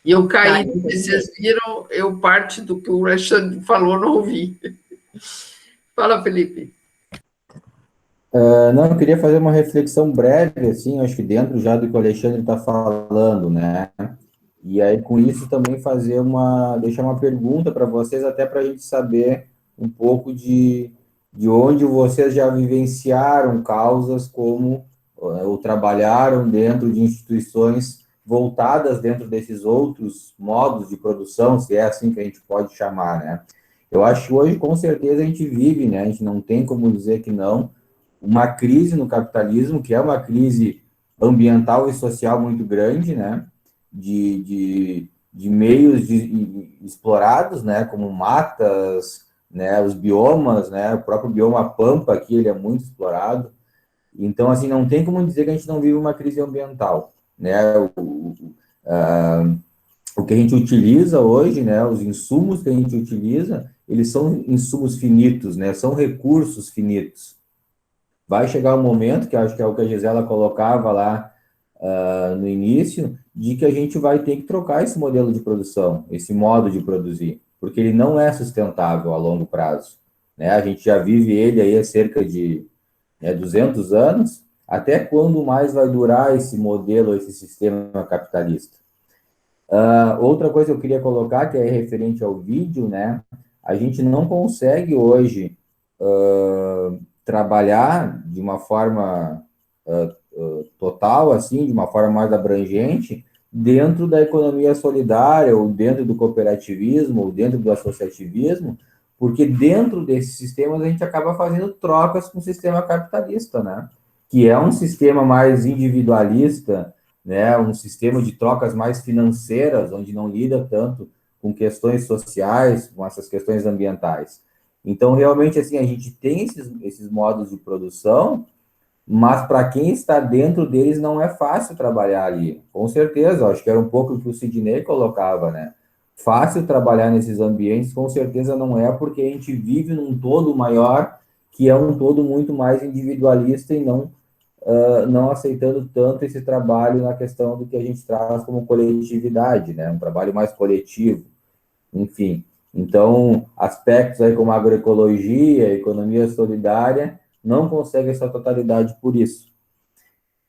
E eu caí, vocês viram, eu parte do que o Alexandre falou, não ouvi. Fala, Felipe.
Não, eu queria fazer uma reflexão breve, assim, acho que dentro já do que o Alexandre está falando, né? E aí, com isso, também deixar uma pergunta para vocês, até para a gente saber um pouco de de onde vocês já vivenciaram causas como, ou trabalharam dentro de instituições voltadas dentro desses outros modos de produção, se é assim que a gente pode chamar, né? Eu acho que hoje, com certeza, a gente vive, né? A gente não tem como dizer que não, uma crise no capitalismo, que é uma crise ambiental e social muito grande, né? De meios explorados, né? Como matas, né? Os biomas, né? O próprio bioma Pampa aqui, ele é muito explorado. Então, assim, não tem como dizer que a gente não vive uma crise ambiental, né? O que a gente utiliza hoje, né? Os insumos que a gente utiliza, eles são insumos finitos, né? São recursos finitos. Vai chegar um momento, que acho que é o que a Gisela colocava lá no início, de que a gente vai ter que trocar esse modelo de produção, esse modo de produzir, porque ele não é sustentável a longo prazo, né? A gente já vive ele aí há cerca de 200 anos, até quando mais vai durar esse modelo, esse sistema capitalista? Outra coisa que eu queria colocar, que é referente ao vídeo, né? A gente não consegue hoje trabalhar de uma forma total, assim, de uma forma mais abrangente, dentro da economia solidária, ou dentro do cooperativismo, ou dentro do associativismo, porque dentro desses sistemas a gente acaba fazendo trocas com o sistema capitalista, né? Que é um sistema mais individualista, né? Um sistema de trocas mais financeiras, onde não lida tanto com questões sociais, com essas questões ambientais. Então, realmente, assim, a gente tem esses modos de produção, mas para quem está dentro deles não é fácil trabalhar ali. Com certeza, acho que era um pouco o que o Sidney colocava, né? Fácil trabalhar nesses ambientes, com certeza não é, porque a gente vive num todo maior, que é um todo muito mais individualista e não aceitando tanto esse trabalho na questão do que a gente traz como coletividade, né? Um trabalho mais coletivo, enfim. Então, aspectos aí como agroecologia, economia solidária, não conseguem essa totalidade por isso.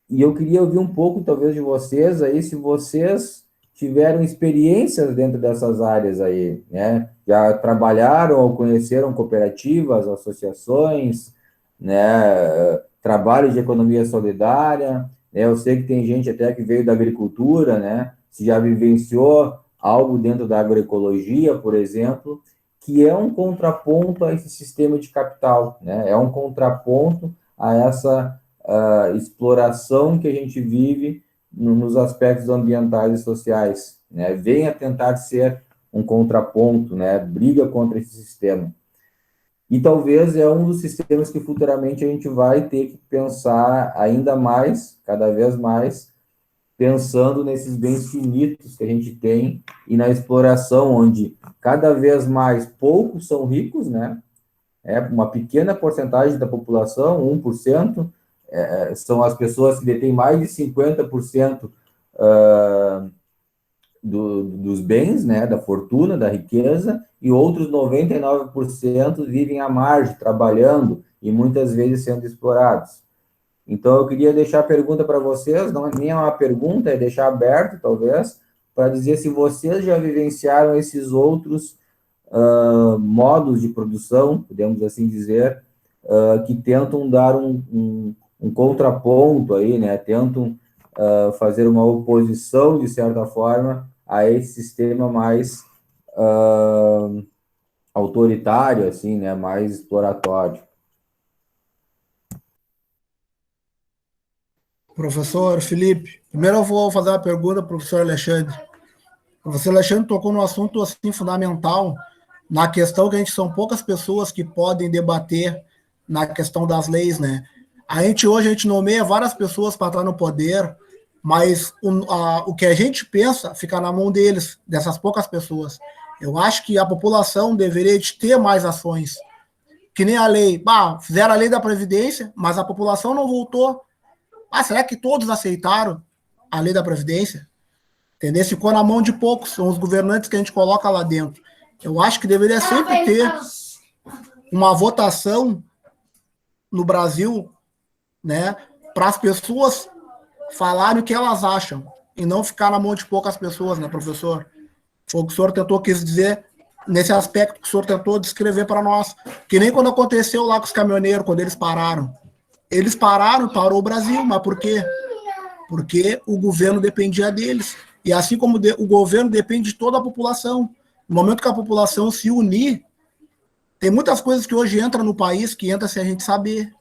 E eu queria ouvir um pouco, talvez, de vocês aí, se vocês tiveram experiências dentro dessas áreas aí, né? Já trabalharam ou conheceram cooperativas, associações, né? Trabalho de economia solidária, né? Eu sei que tem gente até que veio da agricultura, né? Se já vivenciou algo dentro da agroecologia, por exemplo, que é um contraponto a esse sistema de capital, né? É um contraponto a essa exploração que a gente vive nos aspectos ambientais e sociais, né? Venha tentar ser um contraponto, né? Briga contra esse sistema. E talvez é um dos sistemas que futuramente a gente vai ter que pensar ainda mais, cada vez mais, pensando nesses bens finitos que a gente tem e na exploração, onde cada vez mais poucos são ricos, né? Uma pequena porcentagem da população, 1%, são as pessoas que detêm mais de 50% dos bens, né, da fortuna, da riqueza, e outros 99% vivem à margem, trabalhando e muitas vezes sendo explorados. Então, eu queria deixar a pergunta para vocês, não é nem uma pergunta, é deixar aberto, talvez, para dizer se vocês já vivenciaram esses outros modos de produção, podemos assim dizer, que tentam dar um contraponto aí, né? Tentam fazer uma oposição, de certa forma, a esse sistema mais autoritário, assim, né? Mais exploratório.
Professor Felipe, primeiro eu vou fazer uma pergunta para o professor Alexandre. O professor Alexandre tocou num assunto assim fundamental, na questão que a gente são poucas pessoas que podem debater na questão das leis, né? Hoje a gente nomeia várias pessoas para estar no poder, mas o que a gente pensa fica na mão deles, dessas poucas pessoas. Eu acho que a população deveria de ter mais ações. Que nem a lei. Fizeram a lei da Previdência, mas a população não voltou. Será que todos aceitaram a lei da Previdência? Entendeu? Ficou na mão de poucos, são os governantes que a gente coloca lá dentro. Eu acho que deveria sempre ter uma votação no Brasil, né, para as pessoas falarem o que elas acham, e não ficar na mão de poucas pessoas, né, professor? Foi o que o senhor quis dizer nesse aspecto que o senhor tentou descrever para nós. Que nem quando aconteceu lá com os caminhoneiros, quando eles pararam. Eles pararam, parou o Brasil, mas por quê? Porque o governo dependia deles. E assim como o governo depende de toda a população. No momento que a população se unir, tem muitas coisas que hoje entram no país que entram sem a gente saber,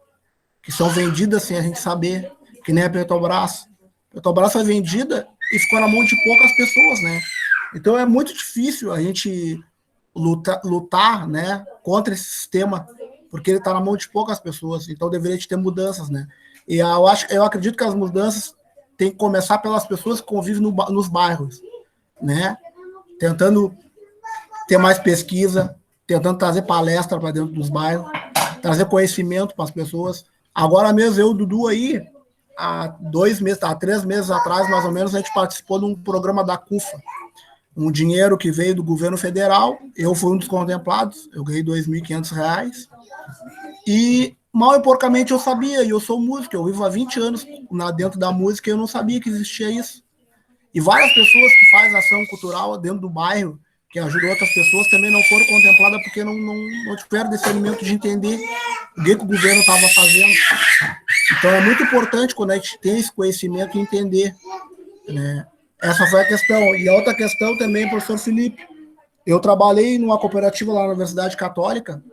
que são vendidas sem a gente saber, que nem a Petrobras. A Petrobras foi vendida e ficou na mão de poucas pessoas, né? Então é muito difícil a gente lutar, né, contra esse sistema, porque ele está na mão de poucas pessoas. Então deveria ter mudanças, né? E eu acredito que as mudanças têm que começar pelas pessoas que convivem nos bairros, né? Tentando ter mais pesquisa, tentando trazer palestra para dentro dos bairros, trazer conhecimento para as pessoas. Agora mesmo, eu e o Dudu aí, há 3 meses atrás, mais ou menos, a gente participou de um programa da CUFA, um dinheiro que veio do governo federal. Eu fui um dos contemplados, eu ganhei R$2.500, e mal e porcamente eu sabia, e eu sou músico, eu vivo há 20 anos dentro da música, e eu não sabia que existia isso. E várias pessoas que fazem ação cultural dentro do bairro, que ajudam outras pessoas, também não foram contempladas porque não tiveram discernimento de entender o que o governo estava fazendo. Então é muito importante quando a gente tem esse conhecimento entender, né? Essa foi a questão. E a outra questão também, professor Felipe, eu trabalhei numa cooperativa lá na Universidade Católica,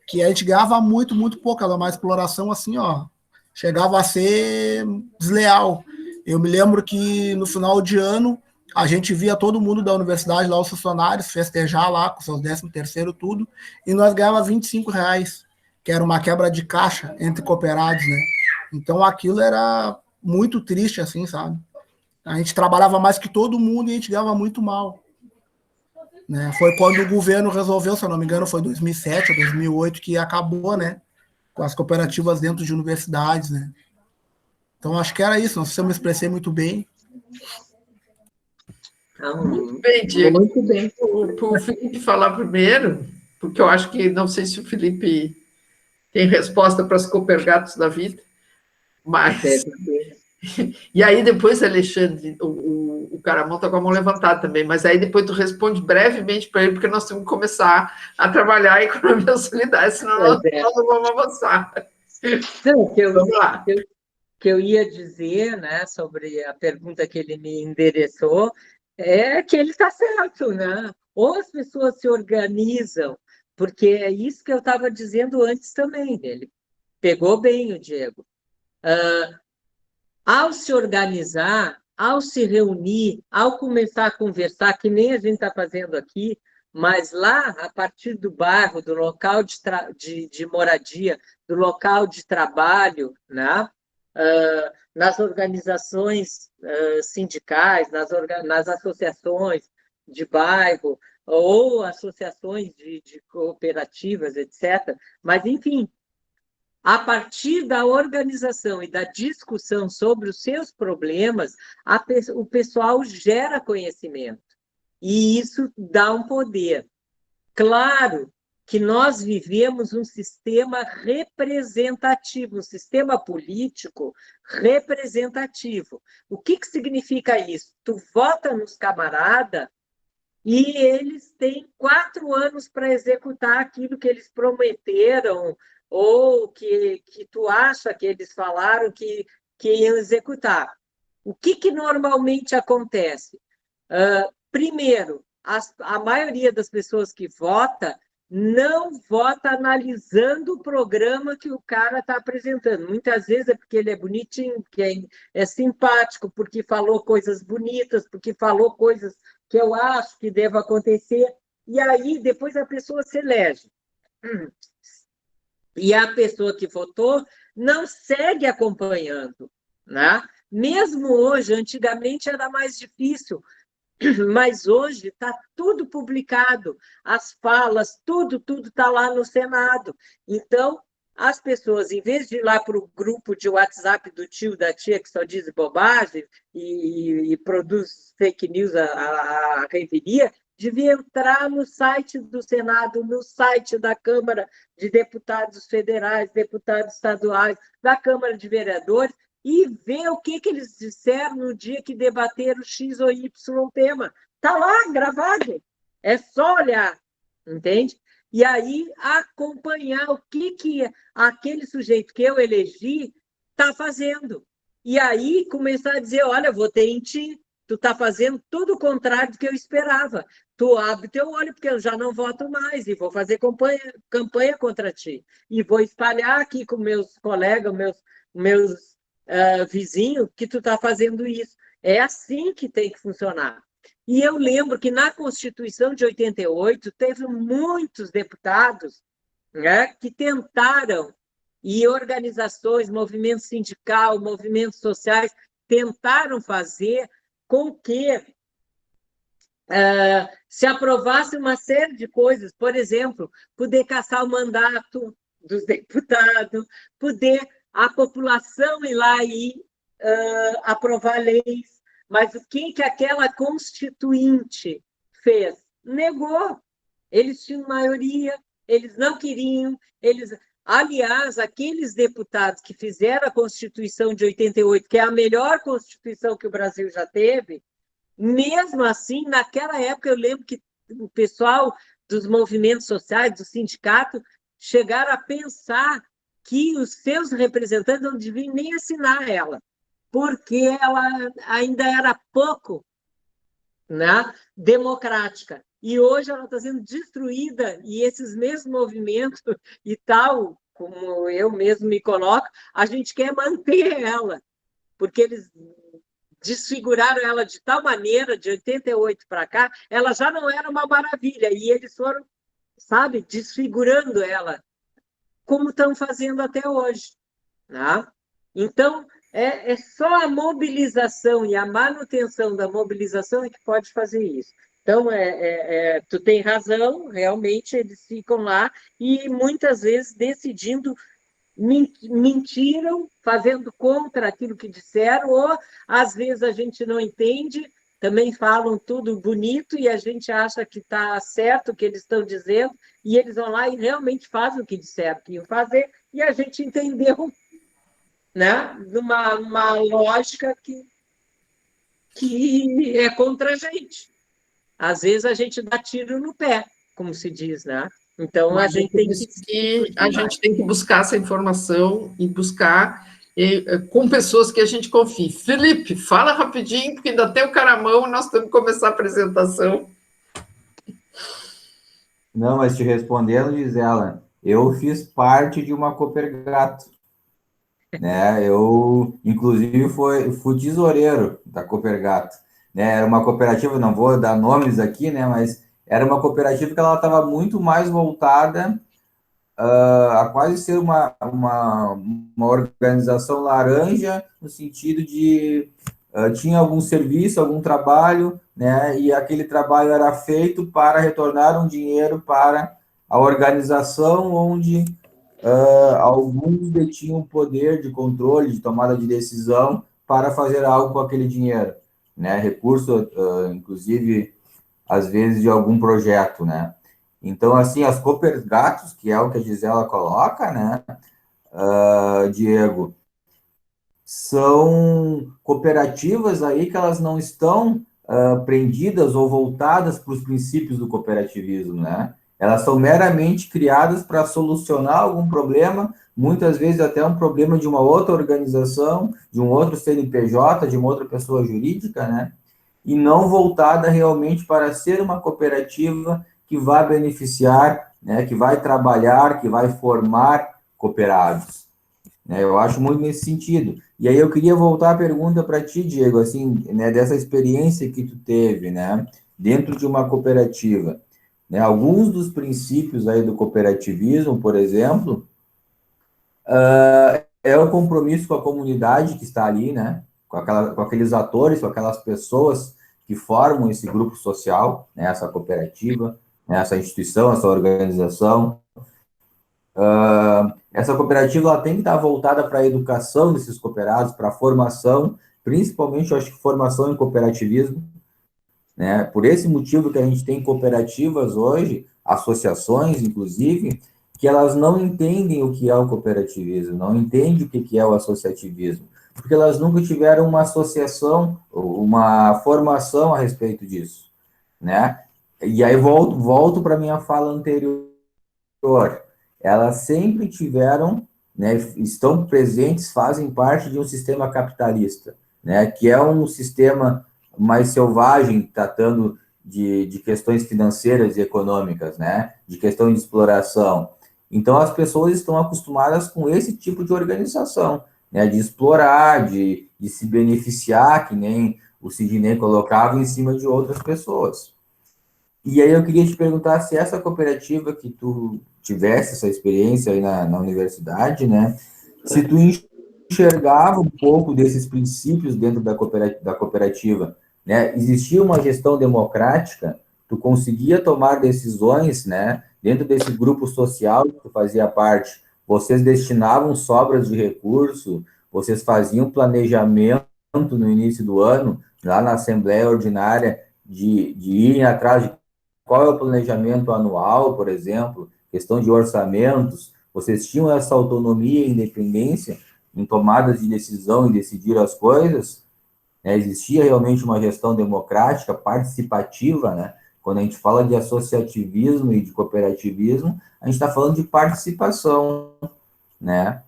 que a gente ganhava muito, muito pouco, era uma exploração assim, ó, chegava a ser desleal. Eu me lembro que no final de ano, a gente via todo mundo da universidade, lá os funcionários, festejar lá com seus 13º, tudo, e nós ganhávamos R$25, que era uma quebra de caixa entre cooperados, né? Então aquilo era muito triste, assim, sabe? A gente trabalhava mais que todo mundo e a gente ganhava muito mal, né? Foi quando o governo resolveu, se eu não me engano, foi 2007 ou 2008, que acabou, né, com as cooperativas dentro de universidades, né? Então, acho que era isso. Não sei se eu me expressei muito bem.
Muito bem, Diego.
Muito bem.
Para o Felipe falar primeiro, porque eu acho que, não sei se o Felipe tem resposta para os Coopergatos da vida, mas... E aí depois, Alexandre, o Caramon está com a mão levantada também, mas aí depois tu responde brevemente para ele, porque nós temos que começar a trabalhar a economia solidária, senão nós não vamos avançar.
Não,
Vamos lá.
Que eu ia dizer, né, sobre a pergunta que ele me endereçou, é que ele está certo, né? Ou as pessoas se organizam, porque é isso que eu estava dizendo antes também, ele pegou bem o Diego. Ao se organizar, ao se reunir, ao começar a conversar, que nem a gente está fazendo aqui, mas lá, a partir do bairro, do local de moradia, do local de trabalho, né? Nas organizações sindicais, nas associações de bairro, ou associações de cooperativas, etc. Mas, enfim, a partir da organização e da discussão sobre os seus problemas, o pessoal gera conhecimento. E isso dá um poder. Claro que nós vivemos um sistema representativo, um sistema político representativo. O que significa isso? Tu vota nos camaradas e eles têm 4 anos para executar aquilo que eles prometeram ou que tu acha que eles falaram que iam executar. O que normalmente acontece? Primeiro, a maioria das pessoas que vota não vota analisando o programa que o cara está apresentando. Muitas vezes é porque ele é bonitinho, porque é simpático, porque falou coisas bonitas, porque falou coisas que eu acho que deve acontecer, e aí depois a pessoa se elege. E a pessoa que votou não segue acompanhando, né? Mesmo hoje, antigamente era mais difícil, mas hoje está tudo publicado, as falas, tudo está lá no Senado. Então, as pessoas, em vez de ir lá para o grupo de WhatsApp do tio, da tia, que só diz bobagem e produz fake news a revelia, devia entrar no site do Senado, no site da Câmara de Deputados Federais, deputados estaduais, da Câmara de Vereadores, e ver o que eles disseram no dia que debateram X ou Y tema. Está lá, gravado. É só olhar. entende? E aí acompanhar o que aquele sujeito que eu elegi está fazendo. E aí começar a dizer, olha, votei em ti, tu está fazendo tudo o contrário do que eu esperava. Tu abre teu olho, porque eu já não voto mais, e vou fazer campanha contra ti. E vou espalhar aqui com meus colegas, meus vizinhos, que tu está fazendo isso. É assim que tem que funcionar. E eu lembro que na Constituição de 88 teve muitos deputados, né, que tentaram, e organizações, movimento sindical, movimentos sociais, tentaram fazer com que se aprovasse uma série de coisas, por exemplo, poder cassar o mandato dos deputados, poder a população ir lá e aprovar leis. Mas o que aquela constituinte fez? Negou. Eles tinham maioria, eles não queriam, Aliás, aqueles deputados que fizeram a Constituição de 88, que é a melhor Constituição que o Brasil já teve, mesmo assim, naquela época, eu lembro que o pessoal dos movimentos sociais, do sindicato, chegaram a pensar que os seus representantes não deviam nem assinar ela, porque ela ainda era pouco, né, democrática. E hoje ela está sendo destruída, e esses mesmos movimentos e tal, como eu mesmo me coloco, a gente quer manter ela, porque eles desfiguraram ela de tal maneira, de 88 para cá, ela já não era uma maravilha, e eles foram, sabe, desfigurando ela, como estão fazendo até hoje. Né? Então, é só a mobilização e a manutenção da mobilização é que pode fazer isso. Então, tu tem razão, realmente eles ficam lá e muitas vezes decidindo, mentiram, fazendo contra aquilo que disseram, ou às vezes a gente não entende, também falam tudo bonito e a gente acha que está certo o que eles estão dizendo, e eles vão lá e realmente fazem o que disseram que iam fazer, e a gente entendeu, né, numa lógica que é contra a gente. Às vezes a gente dá tiro no pé, como se diz, né? Então a gente tem
que buscar essa informação e buscar com pessoas que a gente confie. Felipe, fala rapidinho, porque ainda tem o Caramão e nós temos que começar a apresentação.
Não, mas te respondendo, Gisela, eu fiz parte de uma Copergato, né? Eu, inclusive, fui tesoureiro da Copergato, né? Era uma cooperativa, não vou dar nomes aqui, né? Mas era uma cooperativa que ela estava muito mais voltada a quase ser uma organização laranja, no sentido de tinha algum serviço, algum trabalho, né? E aquele trabalho era feito para retornar um dinheiro para a organização onde alguns detinham poder de controle, de tomada de decisão para fazer algo com aquele dinheiro, né? Recurso, inclusive, às vezes, de algum projeto, né? Então, assim, as Copergatos, que é o que a Gisela coloca, né, Diego, são cooperativas aí que elas não estão prendidas ou voltadas para os princípios do cooperativismo, né? Elas são meramente criadas para solucionar algum problema, muitas vezes até um problema de uma outra organização, de um outro CNPJ, de uma outra pessoa jurídica, né? E não voltada realmente para ser uma cooperativa que vai beneficiar, né, que vai trabalhar, que vai formar cooperados. Né? Eu acho muito nesse sentido. E aí eu queria voltar a pergunta para ti, Diego, assim, né, dessa experiência que tu teve, né, dentro de uma cooperativa. Né, alguns dos princípios aí do cooperativismo, por exemplo, é o compromisso com a comunidade que está ali, né, com aqueles atores, com aquelas pessoas que formam esse grupo social, né, essa cooperativa, né, essa instituição, essa organização. Essa cooperativa ela tem que estar voltada para a educação desses cooperados, para a formação, principalmente, eu acho que formação em cooperativismo, né? Por esse motivo que a gente tem cooperativas hoje, associações, inclusive, que elas não entendem o que é o cooperativismo, não entendem o que é o associativismo, porque elas nunca tiveram uma associação, uma formação a respeito disso, né? E aí volto para a minha fala anterior. Elas sempre tiveram, né, estão presentes, fazem parte de um sistema capitalista, né, que é um sistema mais selvagem, tratando de questões financeiras e econômicas, né, de questão de exploração. Então, as pessoas estão acostumadas com esse tipo de organização, né, de explorar, de se beneficiar, que nem o Sidney colocava, em cima de outras pessoas. E aí eu queria te perguntar se essa cooperativa que tu tivesse essa experiência aí na universidade, né, se tu enxergava um pouco desses princípios dentro da cooperativa, né, existia uma gestão democrática, tu conseguia tomar decisões, né, dentro desse grupo social que tu fazia parte, vocês destinavam sobras de recurso, vocês faziam planejamento no início do ano, lá na Assembleia Ordinária, de irem atrás de qual é o planejamento anual, por exemplo, questão de orçamentos, vocês tinham essa autonomia e independência em tomadas de decisão e decidir as coisas, né? Existia realmente uma gestão democrática, participativa, né? Quando a gente fala de associativismo e de cooperativismo, a gente está falando de participação, né?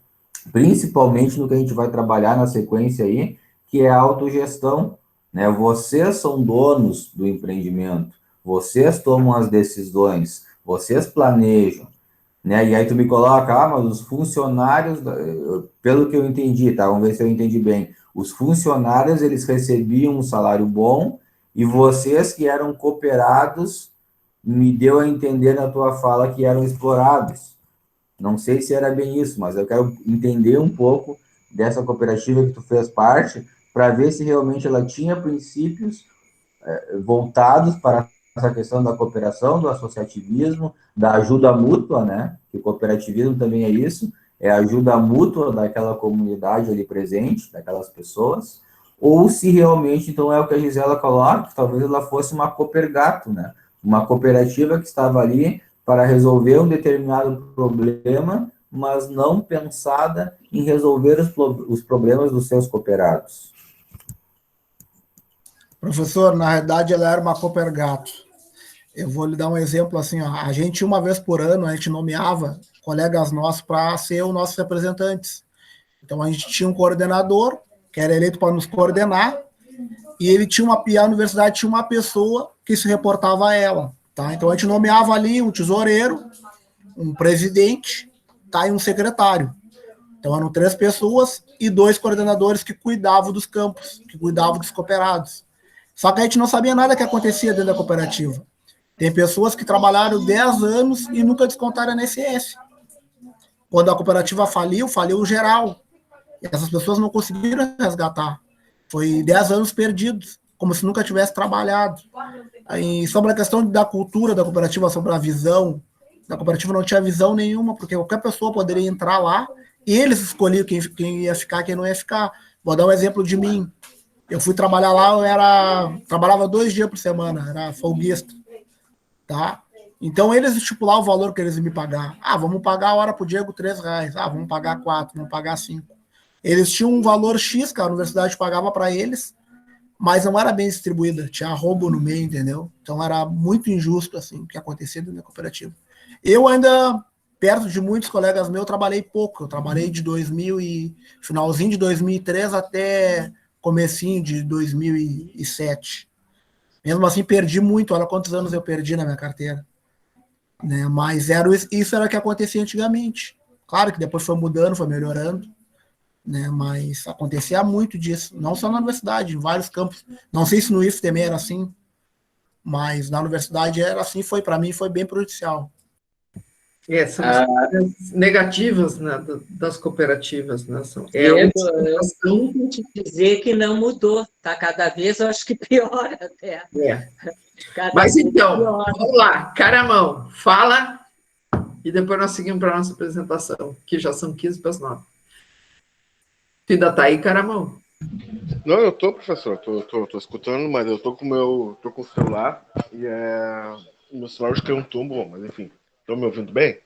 Principalmente no que a gente vai trabalhar na sequência aí, que é a autogestão, né? Vocês são donos do empreendimento, vocês tomam as decisões, vocês planejam, né? E aí tu me coloca, mas os funcionários, pelo que eu entendi, tá? Vamos ver se eu entendi bem. Os funcionários, eles recebiam um salário bom e vocês que eram cooperados, me deu a entender na tua fala que eram explorados. Não sei se era bem isso, mas eu quero entender um pouco dessa cooperativa que tu fez parte, para ver se realmente ela tinha princípios voltados para essa questão da cooperação, do associativismo, da ajuda mútua, né? Que o cooperativismo também é isso, é a ajuda mútua daquela comunidade ali presente, daquelas pessoas, ou se realmente, então, é o que a Gisela coloca, que talvez ela fosse uma Coopergato, né? Uma cooperativa que estava ali para resolver um determinado problema, mas não pensada em resolver os problemas dos seus cooperados.
Professor, na realidade ela era uma Coopergato. Eu vou lhe dar um exemplo assim, ó. A gente, uma vez por ano, a gente nomeava colegas nossos para ser os nossos representantes. Então a gente tinha um coordenador, que era eleito para nos coordenar, e ele tinha a universidade tinha uma pessoa que se reportava a ela. Tá? Então a gente nomeava ali um tesoureiro, um presidente, tá? E um secretário. Então eram 3 pessoas e 2 coordenadores que cuidavam dos campos, que cuidavam dos cooperados. Só que a gente não sabia nada que acontecia dentro da cooperativa. Tem pessoas que trabalharam 10 anos e nunca descontaram a INSS. Quando a cooperativa faliu geral. E essas pessoas não conseguiram resgatar. Foi 10 anos perdidos, como se nunca tivesse trabalhado. E sobre a questão da cultura da cooperativa, sobre a visão, da cooperativa não tinha visão nenhuma, porque qualquer pessoa poderia entrar lá e eles escolhiam quem ia ficar e quem não ia ficar. Vou dar um exemplo de mim. Eu fui trabalhar lá, trabalhava 2 dias por semana, era folguista, tá? Então eles estipulavam o valor que eles iam me pagar. Vamos pagar a hora pro Diego R$3. Vamos pagar 4, vamos pagar 5. Eles tinham um valor X que a universidade pagava para eles, mas não era bem distribuída, tinha roubo no meio, entendeu? Então era muito injusto assim o que acontecia dentro da cooperativa. Eu ainda, perto de muitos colegas meus, trabalhei pouco. Eu trabalhei de finalzinho de 2003 até comecinho de 2007. Mesmo assim, perdi muito. Olha quantos anos eu perdi na minha carteira. Né? Mas isso era o que acontecia antigamente. Claro que depois foi mudando, foi melhorando. Né? Mas acontecia muito disso. Não só na universidade, em vários campos. Não sei se no IF também era assim. Mas na universidade era assim. Para mim, foi bem prejudicial.
São as coisas negativas, né, das cooperativas. Né?
Eu vou te dizer que não mudou, está cada vez, eu acho que pior até.
Mas então, vamos lá, Caramão, fala, e depois nós seguimos para a nossa apresentação, que já são 15 para as 9. Tu ainda está aí, Caramão?
Não, eu estou, professor, tô escutando, mas eu tô com o celular, e o meu celular caiu um tombo, mas enfim. Estão me ouvindo bem?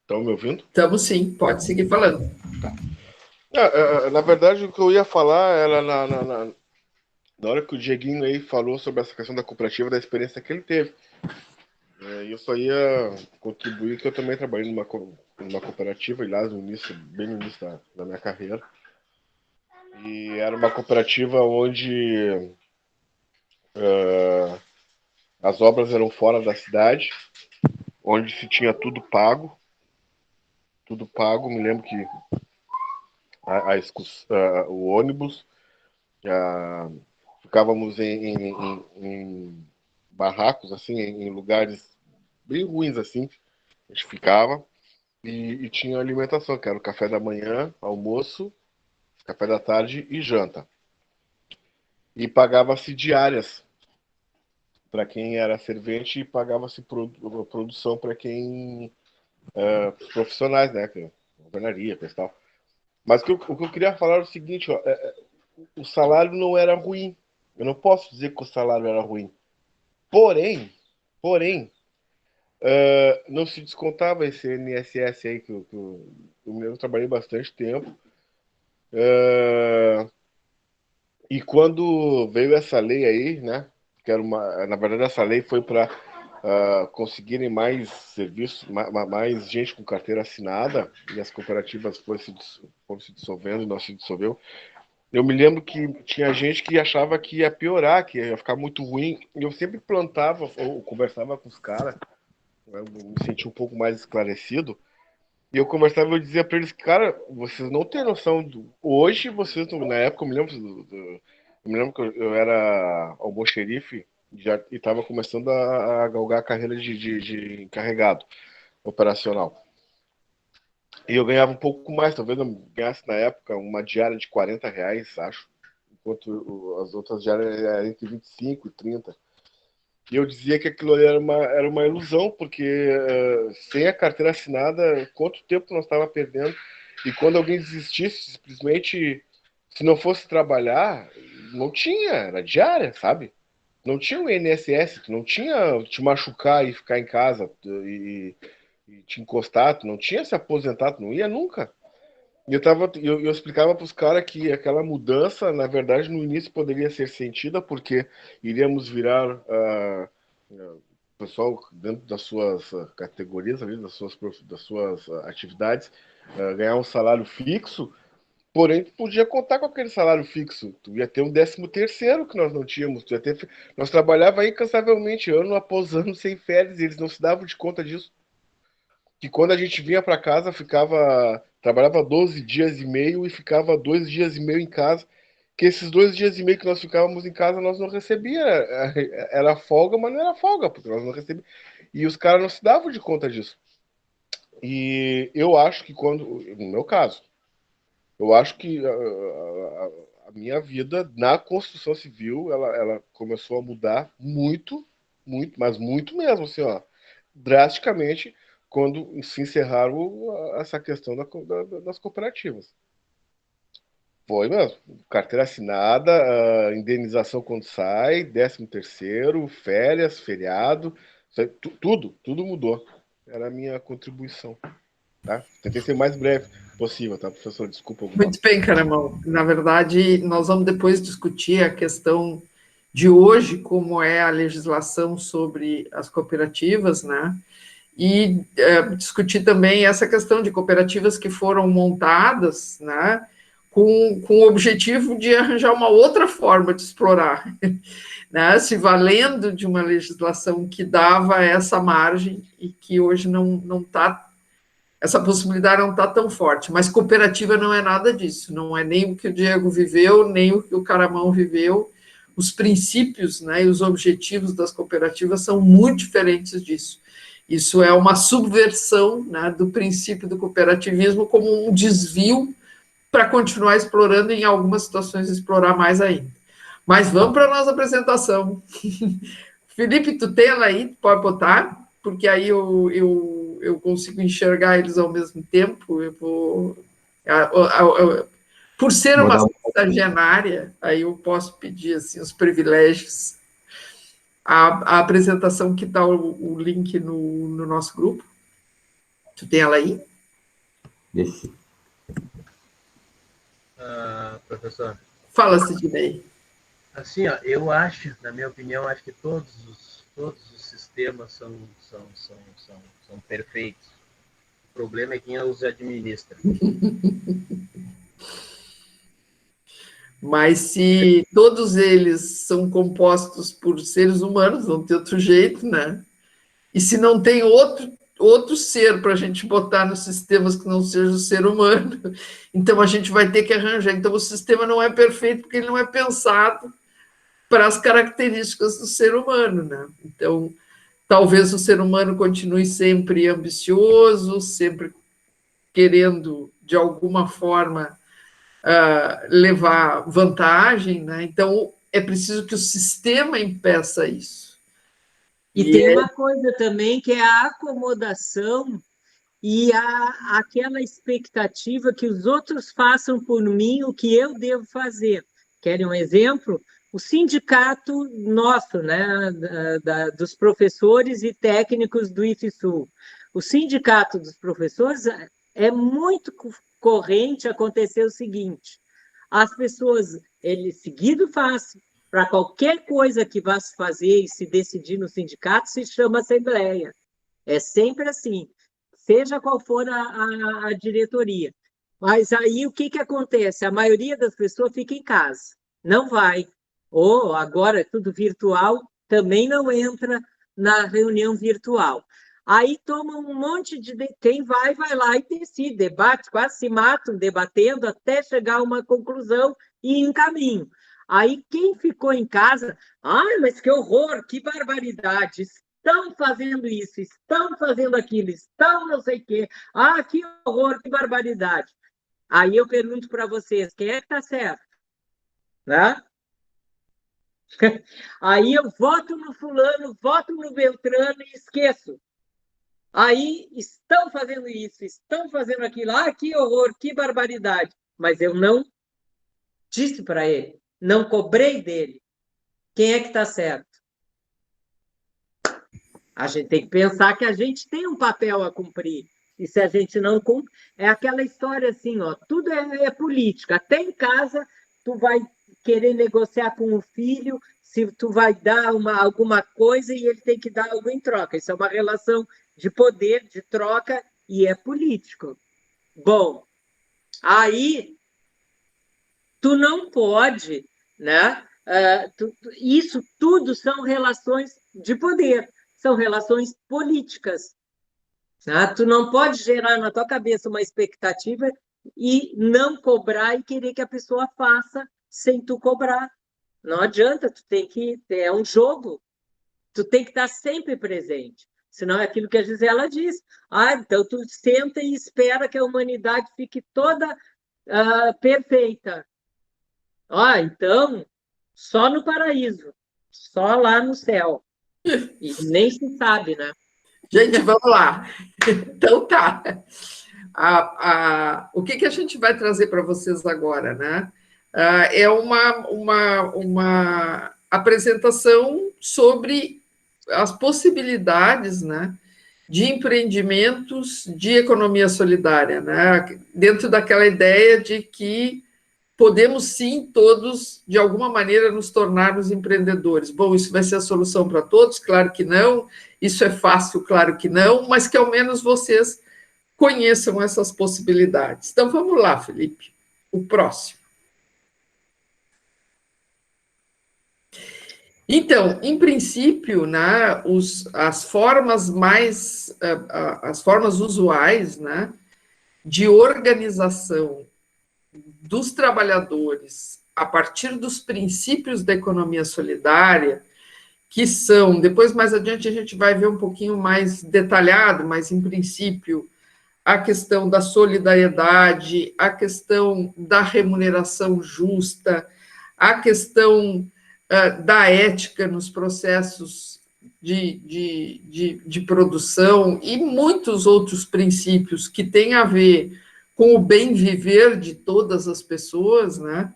Estão me ouvindo?
Estamos sim, pode seguir falando.
Tá. Na verdade, o que eu ia falar era na hora que o Dieguinho aí falou sobre essa questão da cooperativa, da experiência que ele teve, eu só ia contribuir que eu também trabalhei numa cooperativa, aliás, bem no início da minha carreira. E era uma cooperativa onde as obras eram fora da cidade, onde se tinha tudo pago. Tudo pago, me lembro que o ônibus, ficávamos em barracos, assim, em lugares bem ruins, assim, a gente ficava, e tinha alimentação, que era o café da manhã, almoço, café da tarde e janta. E pagava-se diárias para quem era servente e pagava-se produção para quem... os profissionais, né, alvenaria, pessoal. Mas o que eu queria falar é o seguinte, ó, o salário não era ruim. Eu não posso dizer que o salário era ruim. Porém, não se descontava esse INSS aí, que eu trabalhei bastante tempo. E quando veio essa lei aí, né, que era na verdade essa lei foi para conseguirem mais serviços, mais gente com carteira assinada, e as cooperativas foram se dissolvendo e não se dissolveu. Eu me lembro que tinha gente que achava que ia piorar, que ia ficar muito ruim. E eu sempre plantava, ou conversava com os caras, eu me sentia um pouco mais esclarecido. E eu conversava e eu dizia para eles, cara, vocês não têm noção hoje vocês, na época, eu me lembro que eu era almoxerife e estava começando a galgar a carreira de encarregado operacional. E eu ganhava um pouco mais, talvez eu ganhasse na época uma diária de R$ 40, acho, enquanto as outras diárias eram entre 25 e 30. E eu dizia que aquilo ali era uma ilusão, porque sem a carteira assinada, quanto tempo nós estávamos perdendo? E quando alguém desistisse, simplesmente, se não fosse trabalhar, não tinha, era diária, sabe? Não tinha o INSS, não tinha te machucar e ficar em casa e te encostar, tu não tinha se aposentado, não ia nunca. E eu explicava para os caras que aquela mudança, na verdade, no início poderia ser sentida, porque iríamos virar pessoal dentro das suas categorias, ali, das suas atividades, ganhar um salário fixo, porém, tu podia contar com aquele salário fixo. Tu ia ter um 13º que nós não tínhamos. Nós trabalhávamos incansavelmente, ano após ano, sem férias, e eles não se davam de conta disso. Que quando a gente vinha para casa, trabalhava 12 dias e meio e ficava 2 dias e meio em casa. Que esses 2 dias e meio que nós ficávamos em casa, nós não recebíamos. Era folga, mas não era folga, porque nós não recebíamos. E os caras não se davam de conta disso. E eu acho que no meu caso, eu acho que a minha vida na construção civil, ela começou a mudar muito, muito, mas muito mesmo, assim, ó, drasticamente, quando se encerraram essa questão das cooperativas. Foi mesmo. Carteira assinada, indenização quando sai, 13º, férias, feriado, tudo mudou. Era a minha contribuição. Tá? Tentei ser o mais breve possível, tá, professor? Desculpa.
Muito bem, Caramão. Na verdade, nós vamos depois discutir a questão de hoje, como é a legislação sobre as cooperativas, né? E discutir também essa questão de cooperativas que foram montadas, né, com o objetivo de arranjar uma outra forma de explorar, né, se valendo de uma legislação que dava essa margem e que hoje não está, essa possibilidade não está tão forte, mas cooperativa não é nada disso, não é nem o que o Diego viveu, nem o que o Caramão viveu, os princípios, né, e os objetivos das cooperativas são muito diferentes disso. Isso é uma subversão, né, do princípio do cooperativismo como um desvio para continuar explorando e, em algumas situações, explorar mais ainda. Mas vamos para a nossa apresentação. Felipe, tu tem ela aí? Pode botar? Porque aí eu consigo enxergar eles ao mesmo tempo. Eu vou... Por ser uma estagiária, aí eu posso pedir assim, os privilégios. A apresentação que está o link no nosso grupo. Tu tem ela aí?
Professor.
Fala, Sidney.
Assim, ó, eu acho, na minha opinião, acho que todos os sistemas são perfeitos. O problema é quem os administra.
Mas se todos eles são compostos por seres humanos, não tem outro jeito, né? E se não tem outro ser para a gente botar nos sistemas que não seja o ser humano, então a gente vai ter que arranjar. Então o sistema não é perfeito porque ele não é pensado para as características do ser humano, né? Então, talvez o ser humano continue sempre ambicioso, sempre querendo, de alguma forma, levar vantagem, né? Então, é preciso que o sistema impeça isso.
E tem uma coisa também que é a acomodação e aquela expectativa que os outros façam por mim o que eu devo fazer. Querem um exemplo? O sindicato nosso, né, dos professores e técnicos do IFSU. O sindicato dos professores é muito corrente acontecer o seguinte: as pessoas, ele seguido faz, para qualquer coisa que vá se fazer e se decidir no sindicato, se chama assembleia. É sempre assim, seja qual for a diretoria. Mas aí o que acontece? A maioria das pessoas fica em casa, não vai. Ou agora é tudo virtual, também não entra na reunião virtual. Aí toma um monte de... Quem vai lá e decide, debate, quase se matam debatendo até chegar a uma conclusão e encaminho. Aí quem ficou em casa, ai, mas que horror, que barbaridade, estão fazendo isso, estão fazendo aquilo, estão não sei o quê, ah, que horror, que barbaridade. Aí eu pergunto para vocês, quem é que está certo? Né? Aí eu voto no fulano, voto no Beltrano e esqueço. Aí estão fazendo isso, estão fazendo aquilo, ah, que horror, que barbaridade. Mas eu não disse para ele, não cobrei dele. Quem é que está certo? A gente tem que pensar que a gente tem um papel a cumprir. E se a gente não cumpre, é aquela história assim, ó, tudo é política. Até em casa, tu vai querer negociar com o filho, se tu vai dar alguma coisa e ele tem que dar algo em troca. Isso é uma relação de poder, de troca, e é político. Bom, aí tu não pode, né? Isso tudo são relações de poder, são relações políticas. Tá? Tu não pode gerar na tua cabeça uma expectativa e não cobrar e querer que a pessoa faça sem tu cobrar. Não adianta, tu tem que... É um jogo. Tu tem que estar sempre presente. Senão é aquilo que a Gisela diz. Ah, então tu senta e espera que a humanidade fique toda perfeita. Ah, então, só no paraíso. Só lá no céu. E nem se sabe, né?
Gente, vamos lá. Então tá. O que a gente vai trazer para vocês agora, né? É uma apresentação sobre as possibilidades, né, de empreendimentos de economia solidária, né? Dentro daquela ideia de que podemos sim todos, de alguma maneira, nos tornarmos empreendedores. Bom, isso vai ser a solução para todos? Claro que não. Isso é fácil? Claro que não, mas que ao menos vocês conheçam essas possibilidades. Então, vamos lá, Felipe, o próximo. Então, em princípio, né, as formas usuais, né, de organização dos trabalhadores a partir dos princípios da economia solidária, que são, depois mais adiante a gente vai ver um pouquinho mais detalhado, mas em princípio a questão da solidariedade, a questão da remuneração justa, a questão da ética nos processos de produção e muitos outros princípios que têm a ver com o bem viver de todas as pessoas, né?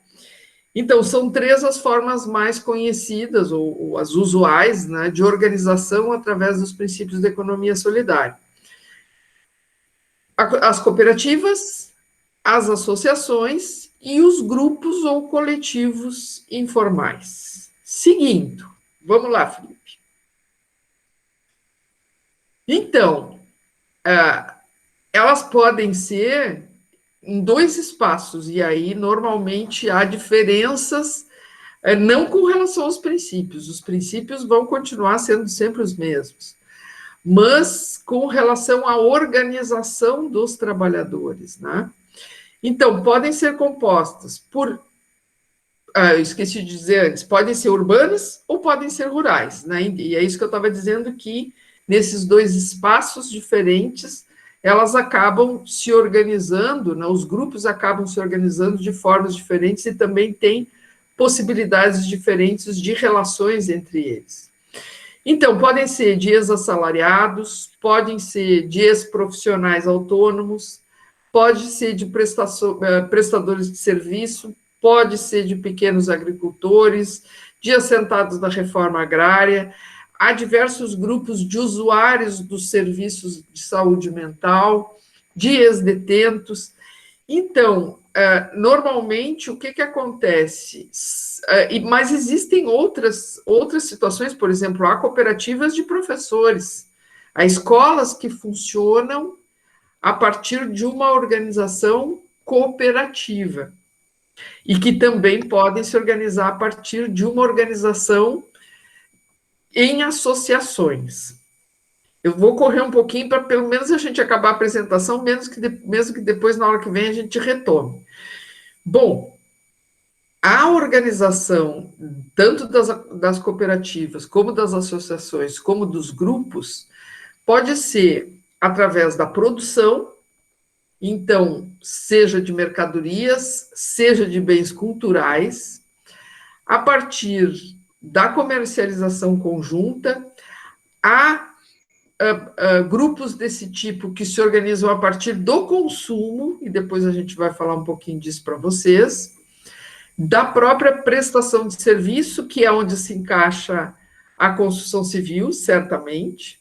Então, são três as formas mais conhecidas, ou as usuais, né, de organização através dos princípios da economia solidária. As cooperativas, as associações e os grupos ou coletivos informais. Seguindo, vamos lá, Felipe. Então, elas podem ser em dois espaços, e aí normalmente há diferenças, não com relação aos princípios, os princípios vão continuar sendo sempre os mesmos, mas com relação à organização dos trabalhadores, né? Então, podem ser compostas por, eu esqueci de dizer antes, podem ser urbanas ou podem ser rurais, né? E é isso que eu estava dizendo, que nesses dois espaços diferentes, elas acabam se organizando, né? Os grupos acabam se organizando de formas diferentes e também tem possibilidades diferentes de relações entre eles. Então, podem ser de ex-assalariados, podem ser de ex-profissionais autônomos, pode ser de prestadores de serviço, pode ser de pequenos agricultores, de assentados da reforma agrária. Há diversos grupos de usuários dos serviços de saúde mental, de ex-detentos. Então, normalmente, o que acontece? Mas existem outras situações, por exemplo, há cooperativas de professores, há escolas que funcionam a partir de uma organização cooperativa e que também podem se organizar a partir de uma organização em associações. Eu vou correr um pouquinho para pelo menos a gente acabar a apresentação, mesmo que depois, na hora que vem, a gente retome. Bom, a organização, tanto das cooperativas, como das associações, como dos grupos, pode ser através da produção, então, seja de mercadorias, seja de bens culturais, a partir da comercialização conjunta, há grupos desse tipo que se organizam a partir do consumo, e depois a gente vai falar um pouquinho disso para vocês, da própria prestação de serviço, que é onde se encaixa a construção civil, certamente,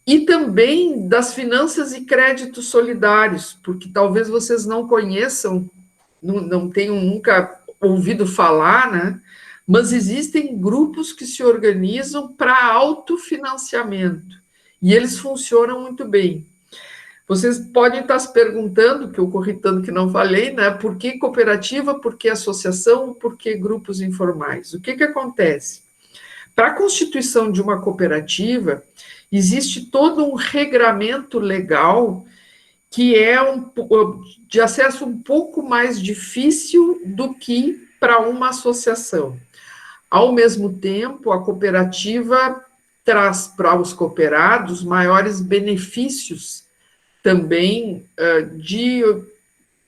e também das finanças e créditos solidários, porque talvez vocês não conheçam, não tenham nunca ouvido falar, né? Mas existem grupos que se organizam para autofinanciamento, e eles funcionam muito bem. Vocês podem estar se perguntando, que eu corri tanto que não falei, né? Por que cooperativa, por que associação, por que grupos informais? O que acontece? Para a constituição de uma cooperativa, existe todo um regramento legal que é de acesso um pouco mais difícil do que para uma associação. Ao mesmo tempo, a cooperativa traz para os cooperados maiores benefícios também de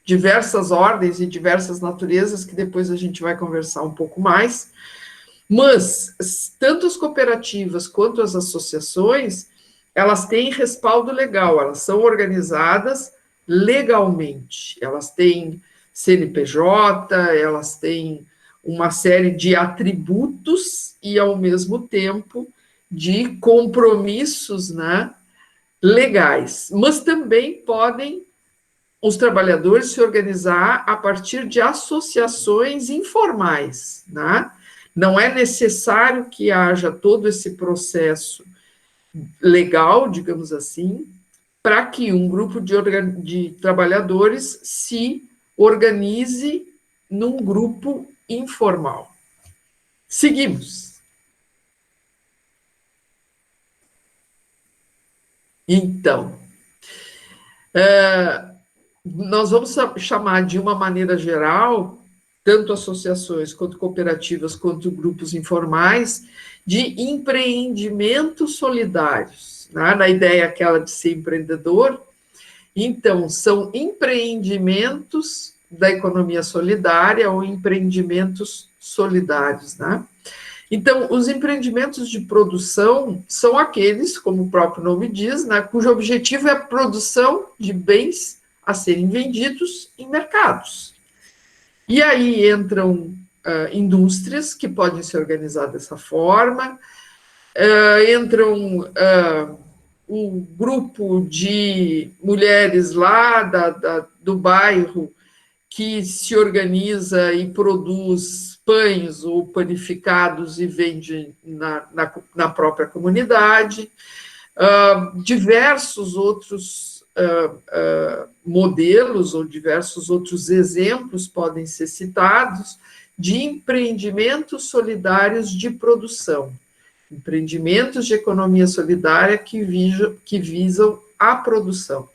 diversas ordens e diversas naturezas, que depois a gente vai conversar um pouco mais. Mas, tanto as cooperativas quanto as associações, elas têm respaldo legal, elas são organizadas legalmente, elas têm CNPJ, elas têm uma série de atributos e, ao mesmo tempo, de compromissos, né, legais. Mas também podem os trabalhadores se organizar a partir de associações informais, né? Não é necessário que haja todo esse processo legal, digamos assim, para que um grupo de trabalhadores se organize num grupo informal. Seguimos. Então, nós vamos chamar de uma maneira geral, tanto associações quanto cooperativas, quanto grupos informais, de empreendimentos solidários, né? Na ideia aquela de ser empreendedor. Então, são empreendimentos da economia solidária ou empreendimentos solidários, né? Então, os empreendimentos de produção são aqueles, como o próprio nome diz, né, cujo objetivo é a produção de bens a serem vendidos em mercados. E aí entram indústrias que podem se organizar dessa forma, entram um grupo de mulheres lá do bairro que se organiza e produz pães ou panificados e vende na própria comunidade. Diversos outros modelos ou diversos outros exemplos podem ser citados de empreendimentos solidários de produção, empreendimentos de economia solidária que visam a produção.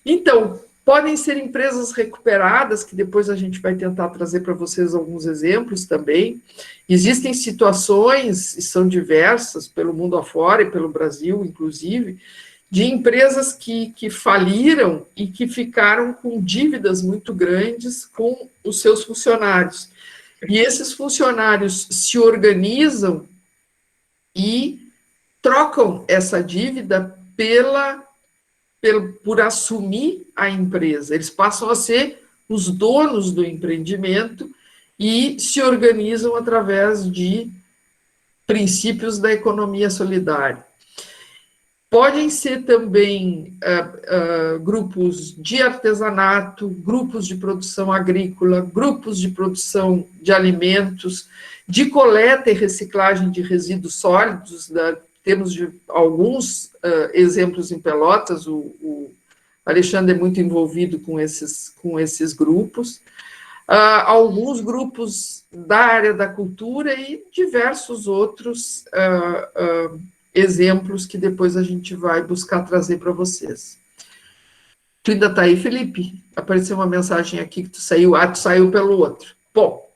Então, podem ser empresas recuperadas, que depois a gente vai tentar trazer para vocês alguns exemplos também. Existem situações, e são diversas, pelo mundo afora e pelo Brasil, inclusive, de empresas que faliram e que ficaram com dívidas muito grandes com os seus funcionários. E esses funcionários se organizam e trocam essa dívida por assumir a empresa. Eles passam a ser os donos do empreendimento e se organizam através de princípios da economia solidária. Podem ser também grupos de artesanato, grupos de produção agrícola, grupos de produção de alimentos, de coleta e reciclagem de resíduos sólidos. Temos alguns exemplos em Pelotas, o Alexandre é muito envolvido com esses grupos, alguns grupos da área da cultura e diversos outros exemplos que depois a gente vai buscar trazer para vocês. Tu ainda está aí, Felipe? Apareceu uma mensagem aqui que tu saiu pelo outro. Bom,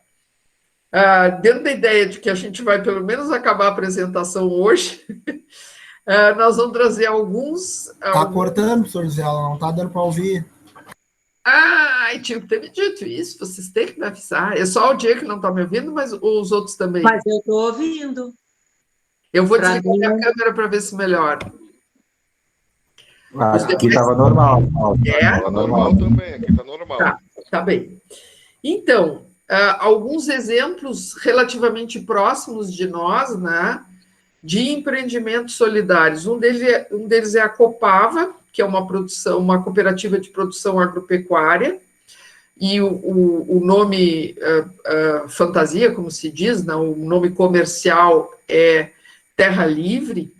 dentro da ideia de que a gente vai pelo menos acabar a apresentação hoje, nós vamos trazer alguns...
Está cortando, professor José, não está dando para ouvir.
Tinha que ter me dito isso, vocês têm que me avisar. É só o Diego que não está me ouvindo, mas os outros também.
Mas eu estou ouvindo.
Eu vou desligar minha câmera para ver se melhora.
Aqui estava normal.
Estava normal também, aqui está normal.
Tá bem. Então, alguns exemplos relativamente próximos de nós, né, de empreendimentos solidários. Um deles é a Copava, que é uma cooperativa de produção agropecuária, e o nome fantasia, como se diz, né, o nome comercial é Terra Livre.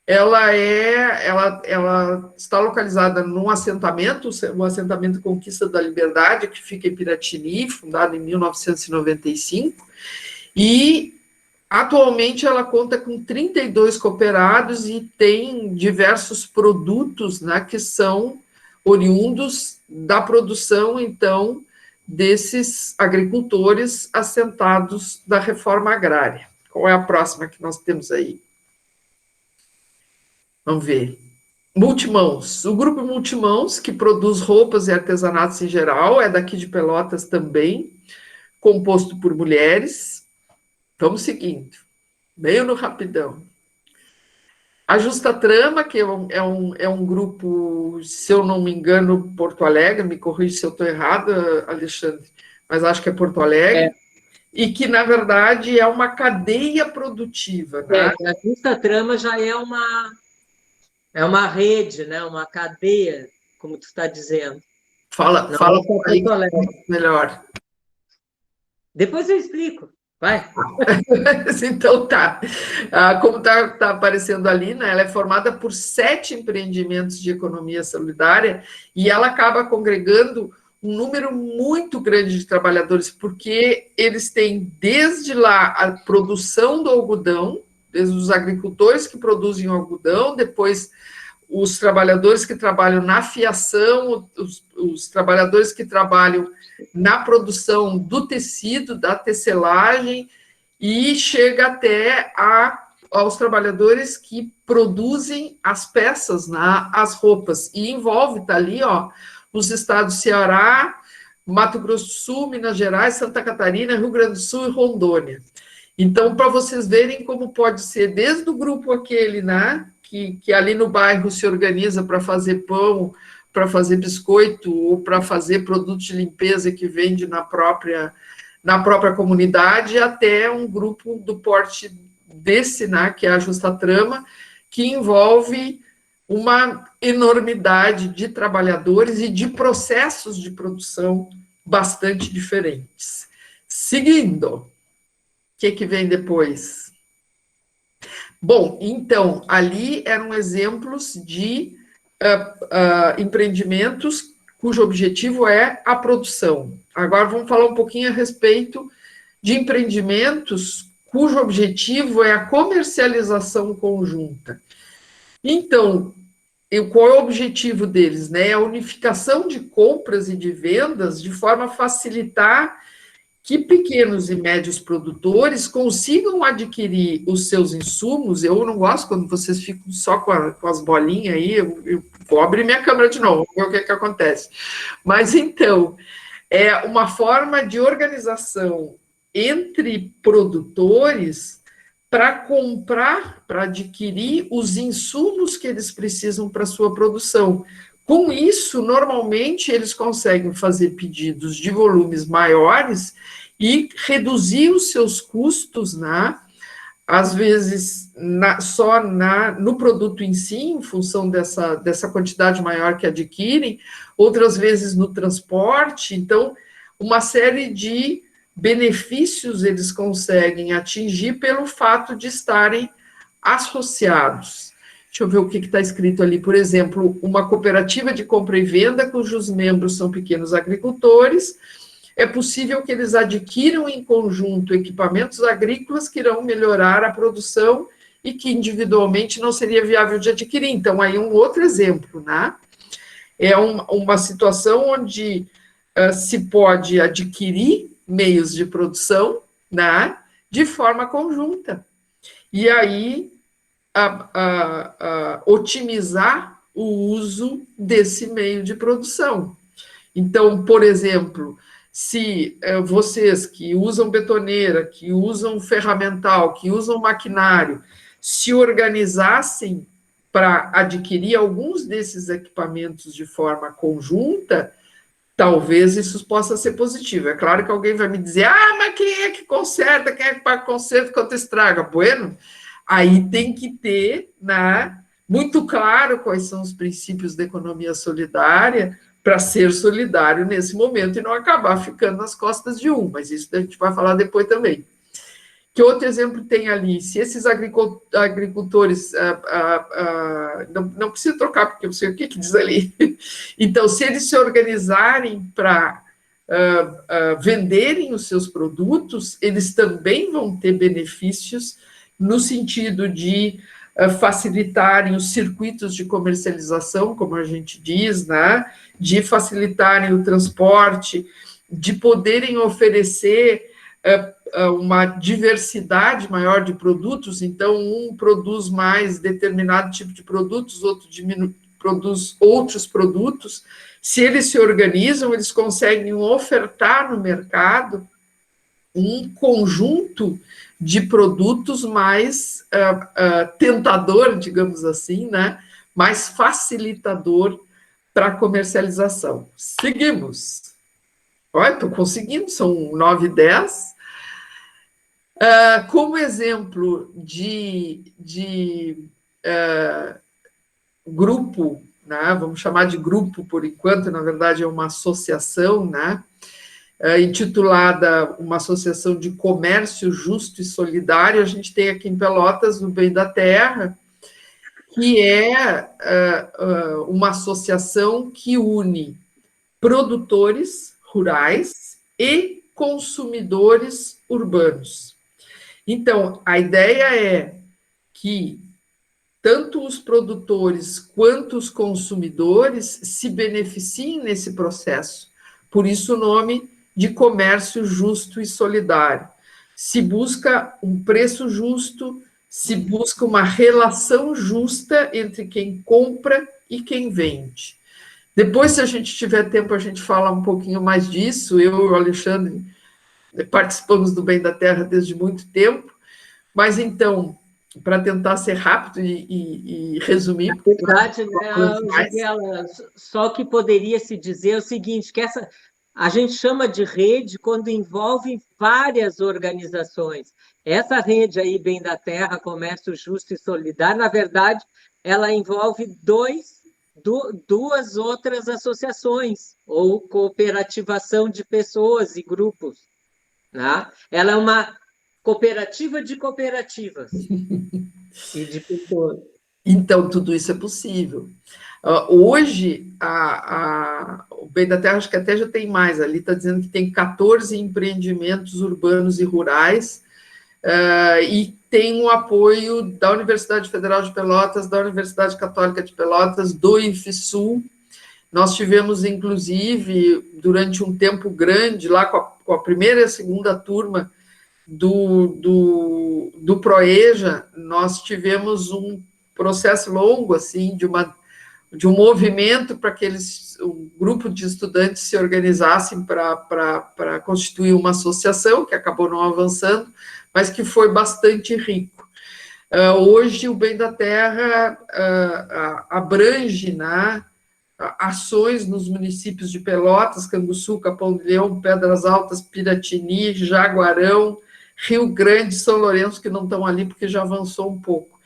Ela está localizada num assentamento, o assentamento Conquista da Liberdade, que fica em Piratini, fundado em 1995, e atualmente ela conta com 32 cooperados e tem diversos produtos, né, que são oriundos da produção, então, desses agricultores assentados da reforma agrária. Qual é a próxima que nós temos aí? Vamos ver. Multimãos. O grupo Multimãos, que produz roupas e artesanatos em geral, é daqui de Pelotas também, composto por mulheres. Vamos seguindo. Meio no rapidão. A Justa Trama, que é um grupo, se eu não me engano, Porto Alegre, me corrija se eu estou errado, Alexandre, mas acho que é Porto Alegre. E que, na verdade, é uma cadeia produtiva. Né?
A Justa Trama já é uma rede, né? Uma cadeia, como tu está dizendo.
Fala aí melhor.
Depois eu explico. Vai.
Então tá. Como tá aparecendo ali, né, ela é formada por 7 empreendimentos de economia solidária e ela acaba congregando um número muito grande de trabalhadores, porque eles têm desde lá a produção do algodão, desde os agricultores que produzem o algodão, depois os trabalhadores que trabalham na fiação, os trabalhadores que trabalham na produção do tecido, da tecelagem, e chega até aos trabalhadores que produzem as peças, né, as roupas, e envolve, tá ali, ó, os estados Ceará, Mato Grosso do Sul, Minas Gerais, Santa Catarina, Rio Grande do Sul e Rondônia. Então, para vocês verem como pode ser, desde o grupo aquele, né, que ali no bairro se organiza para fazer pão, para fazer biscoito, ou para fazer produtos de limpeza que vende na própria comunidade, até um grupo do porte desse, né, que é a Justa Trama, que envolve uma enormidade de trabalhadores e de processos de produção bastante diferentes. Seguindo, o que vem depois? Bom, então, ali eram exemplos de empreendimentos cujo objetivo é a produção. Agora vamos falar um pouquinho a respeito de empreendimentos cujo objetivo é a comercialização conjunta. Então, qual é o objetivo deles? Né? A unificação de compras e de vendas de forma a facilitar que pequenos e médios produtores consigam adquirir os seus insumos. Eu não gosto quando vocês ficam só com as bolinhas aí, eu vou abrir minha câmera de novo, ver o que acontece. Mas, então, é uma forma de organização entre produtores para comprar, para adquirir os insumos que eles precisam para a sua produção. Com isso, normalmente, eles conseguem fazer pedidos de volumes maiores e reduzir os seus custos, né? Às vezes, no produto em si, em função dessa quantidade maior que adquirem, outras vezes no transporte. Então, uma série de benefícios eles conseguem atingir pelo fato de estarem associados. Deixa eu ver o que está escrito ali. Por exemplo, uma cooperativa de compra e venda cujos membros são pequenos agricultores, é possível que eles adquiram em conjunto equipamentos agrícolas que irão melhorar a produção e que individualmente não seria viável de adquirir. Então, aí um outro exemplo, né? É uma situação onde se pode adquirir meios de produção, né, de forma conjunta. E aí, otimizar o uso desse meio de produção. Então, por exemplo, se vocês que usam betoneira, que usam ferramental, que usam maquinário, se organizassem para adquirir alguns desses equipamentos de forma conjunta, talvez isso possa ser positivo. É claro que alguém vai me dizer, mas quem é que conserta, quem é que paga conserto quanto estraga? Bueno, aí tem que ter, né, muito claro quais são os princípios da economia solidária para ser solidário nesse momento e não acabar ficando nas costas de um, mas isso a gente vai falar depois também. Que outro exemplo tem ali? Se esses agricultores, não precisa trocar, porque eu sei o que diz ali. Então, se eles se organizarem para venderem os seus produtos, eles também vão ter benefícios no sentido de facilitarem os circuitos de comercialização, como a gente diz, né? De facilitarem o transporte, de poderem oferecer uma diversidade maior de produtos. Então, um produz mais determinado tipo de produtos, outro produz outros produtos. Se eles se organizam, eles conseguem ofertar no mercado um conjunto de produtos mais tentador, digamos assim, né? Mais facilitador para a comercialização. Seguimos. Olha, estou conseguindo, são 9h10. Como exemplo de grupo, né, vamos chamar de grupo por enquanto, na verdade é uma associação, né, intitulada uma associação de comércio justo e solidário. A gente tem aqui em Pelotas o Bem da Terra, que é uma associação que une produtores rurais e consumidores urbanos. Então, a ideia é que tanto os produtores quanto os consumidores se beneficiem nesse processo. Por isso o nome de comércio justo e solidário. Se busca um preço justo, se busca uma relação justa entre quem compra e quem vende. Depois, se a gente tiver tempo, a gente fala um pouquinho mais disso. Eu e o Alexandre participamos do Bem da Terra desde muito tempo, mas então, para tentar ser rápido e resumir...
Na verdade, Gabriela, só que poderia se dizer o seguinte, que a gente chama de rede quando envolve várias organizações. Essa rede aí, Bem da Terra, Comércio Justo e Solidário, na verdade, ela envolve dois duas outras associações, ou cooperativação de pessoas e grupos, né? Ela é uma cooperativa de cooperativas e de pessoas.
Então, tudo isso é possível. Hoje, o Bem da Terra, acho que até já tem mais, ali está dizendo que tem 14 empreendimentos urbanos e rurais, e tem o apoio da Universidade Federal de Pelotas, da Universidade Católica de Pelotas, do IFSU. Nós tivemos, inclusive, durante um tempo grande, lá com a primeira e a segunda turma do PROEJA, nós tivemos um processo longo, assim, de um movimento para que um grupo de estudantes se organizassem para constituir uma associação, que acabou não avançando, mas que foi bastante rico. Hoje, o Bem da Terra abrange, né, ações nos municípios de Pelotas, Canguçu, Capão do Leão, Pedras Altas, Piratini, Jaguarão, Rio Grande, São Lourenço, que não estão ali porque já avançou um pouco.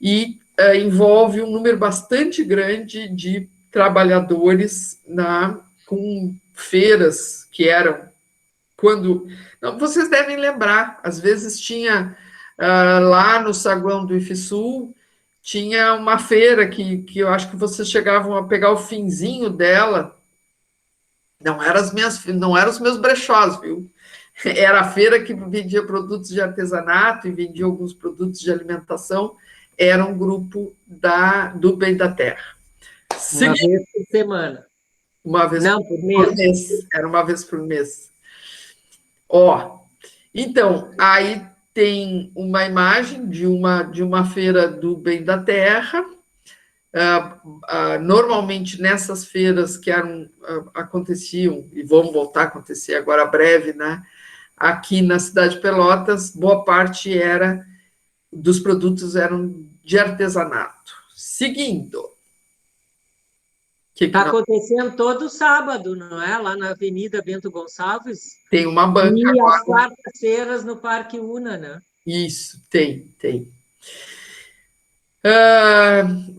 E envolve um número bastante grande de trabalhadores com feiras que eram quando... Não, vocês devem lembrar, às vezes tinha lá no saguão do IFSU, tinha uma feira que eu acho que vocês chegavam a pegar o finzinho dela, não eram os meus brechós, viu? Era a feira que vendia produtos de artesanato e vendia alguns produtos de alimentação, era um grupo do Bem da Terra.
Uma vez por semana.
Uma vez
Não, por mês.
Era uma vez por mês. Então, aí tem uma imagem de uma feira do Bem da Terra. Normalmente, nessas feiras que aconteciam, e vão voltar a acontecer agora breve, né? Aqui na cidade de Pelotas, boa parte dos produtos eram de artesanato. Seguindo.
Está acontecendo todo sábado, não é? Lá na Avenida Bento Gonçalves.
Tem uma banca
e
agora.
às quartas-feiras no Parque Una, né?
Isso, tem.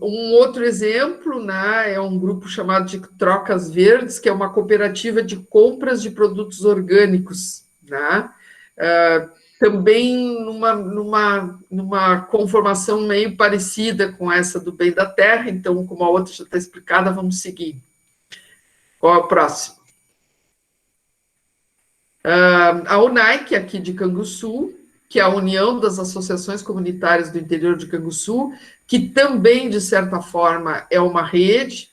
Um outro exemplo, né, é um grupo chamado de Trocas Verdes, que é uma cooperativa de compras de produtos orgânicos, né? Também numa conformação meio parecida com essa do Bem da Terra, então, como a outra já está explicada, vamos seguir. Qual é o próximo? A UNAIC, aqui de Canguçu, que é a União das Associações Comunitárias do Interior de Canguçu, que também, de certa forma, é uma rede,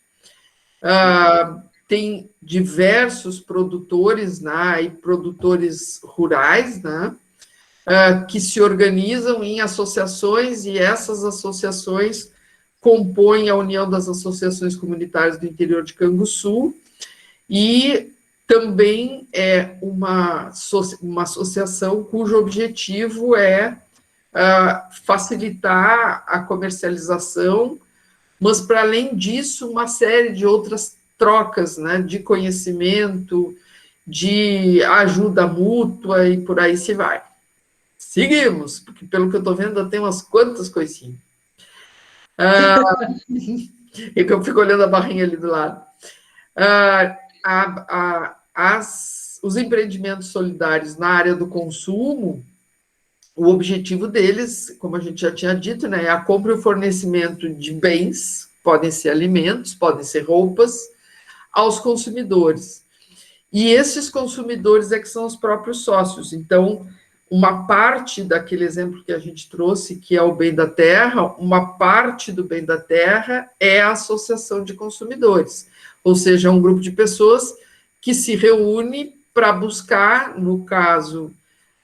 tem diversos produtores, né, e produtores rurais, né, que se organizam em associações, e essas associações compõem a União das Associações Comunitárias do Interior de Canguçu, e também é uma associação cujo objetivo é facilitar a comercialização, mas, para além disso, uma série de outras trocas, né, de conhecimento, de ajuda mútua, e por aí se vai. Seguimos, porque, pelo que eu estou vendo, tem umas quantas coisinhas. E que eu fico olhando a barrinha ali do lado. Os empreendimentos solidários na área do consumo, o objetivo deles, como a gente já tinha dito, né, é a compra e o fornecimento de bens, podem ser alimentos, podem ser roupas, aos consumidores. E esses consumidores é que são os próprios sócios. Então, uma parte daquele exemplo que a gente trouxe, que é o Bem da Terra, uma parte do Bem da Terra é a associação de consumidores, ou seja, é um grupo de pessoas que se reúne para buscar, no caso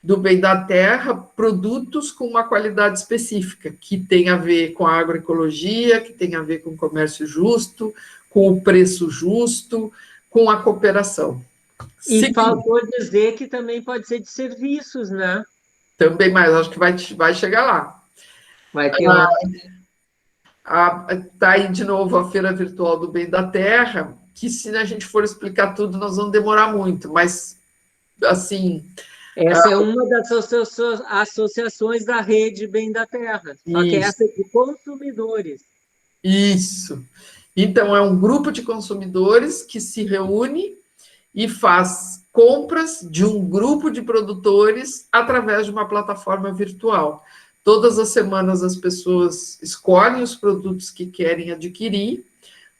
do Bem da Terra, produtos com uma qualidade específica, que tem a ver com a agroecologia, que tem a ver com o comércio justo, com o preço justo, com a cooperação.
E faltou dizer que também pode ser de serviços, né?
Também, mas acho que vai chegar lá.
Vai ter uma...
Está aí de novo a Feira Virtual do Bem da Terra, que, se a gente for explicar tudo, nós vamos demorar muito, mas, assim...
Essa é uma das associações da rede Bem da Terra, só que essa é de consumidores.
Isso. Então, é um grupo de consumidores que se reúne e faz compras de um grupo de produtores através de uma plataforma virtual. Todas as semanas as pessoas escolhem os produtos que querem adquirir,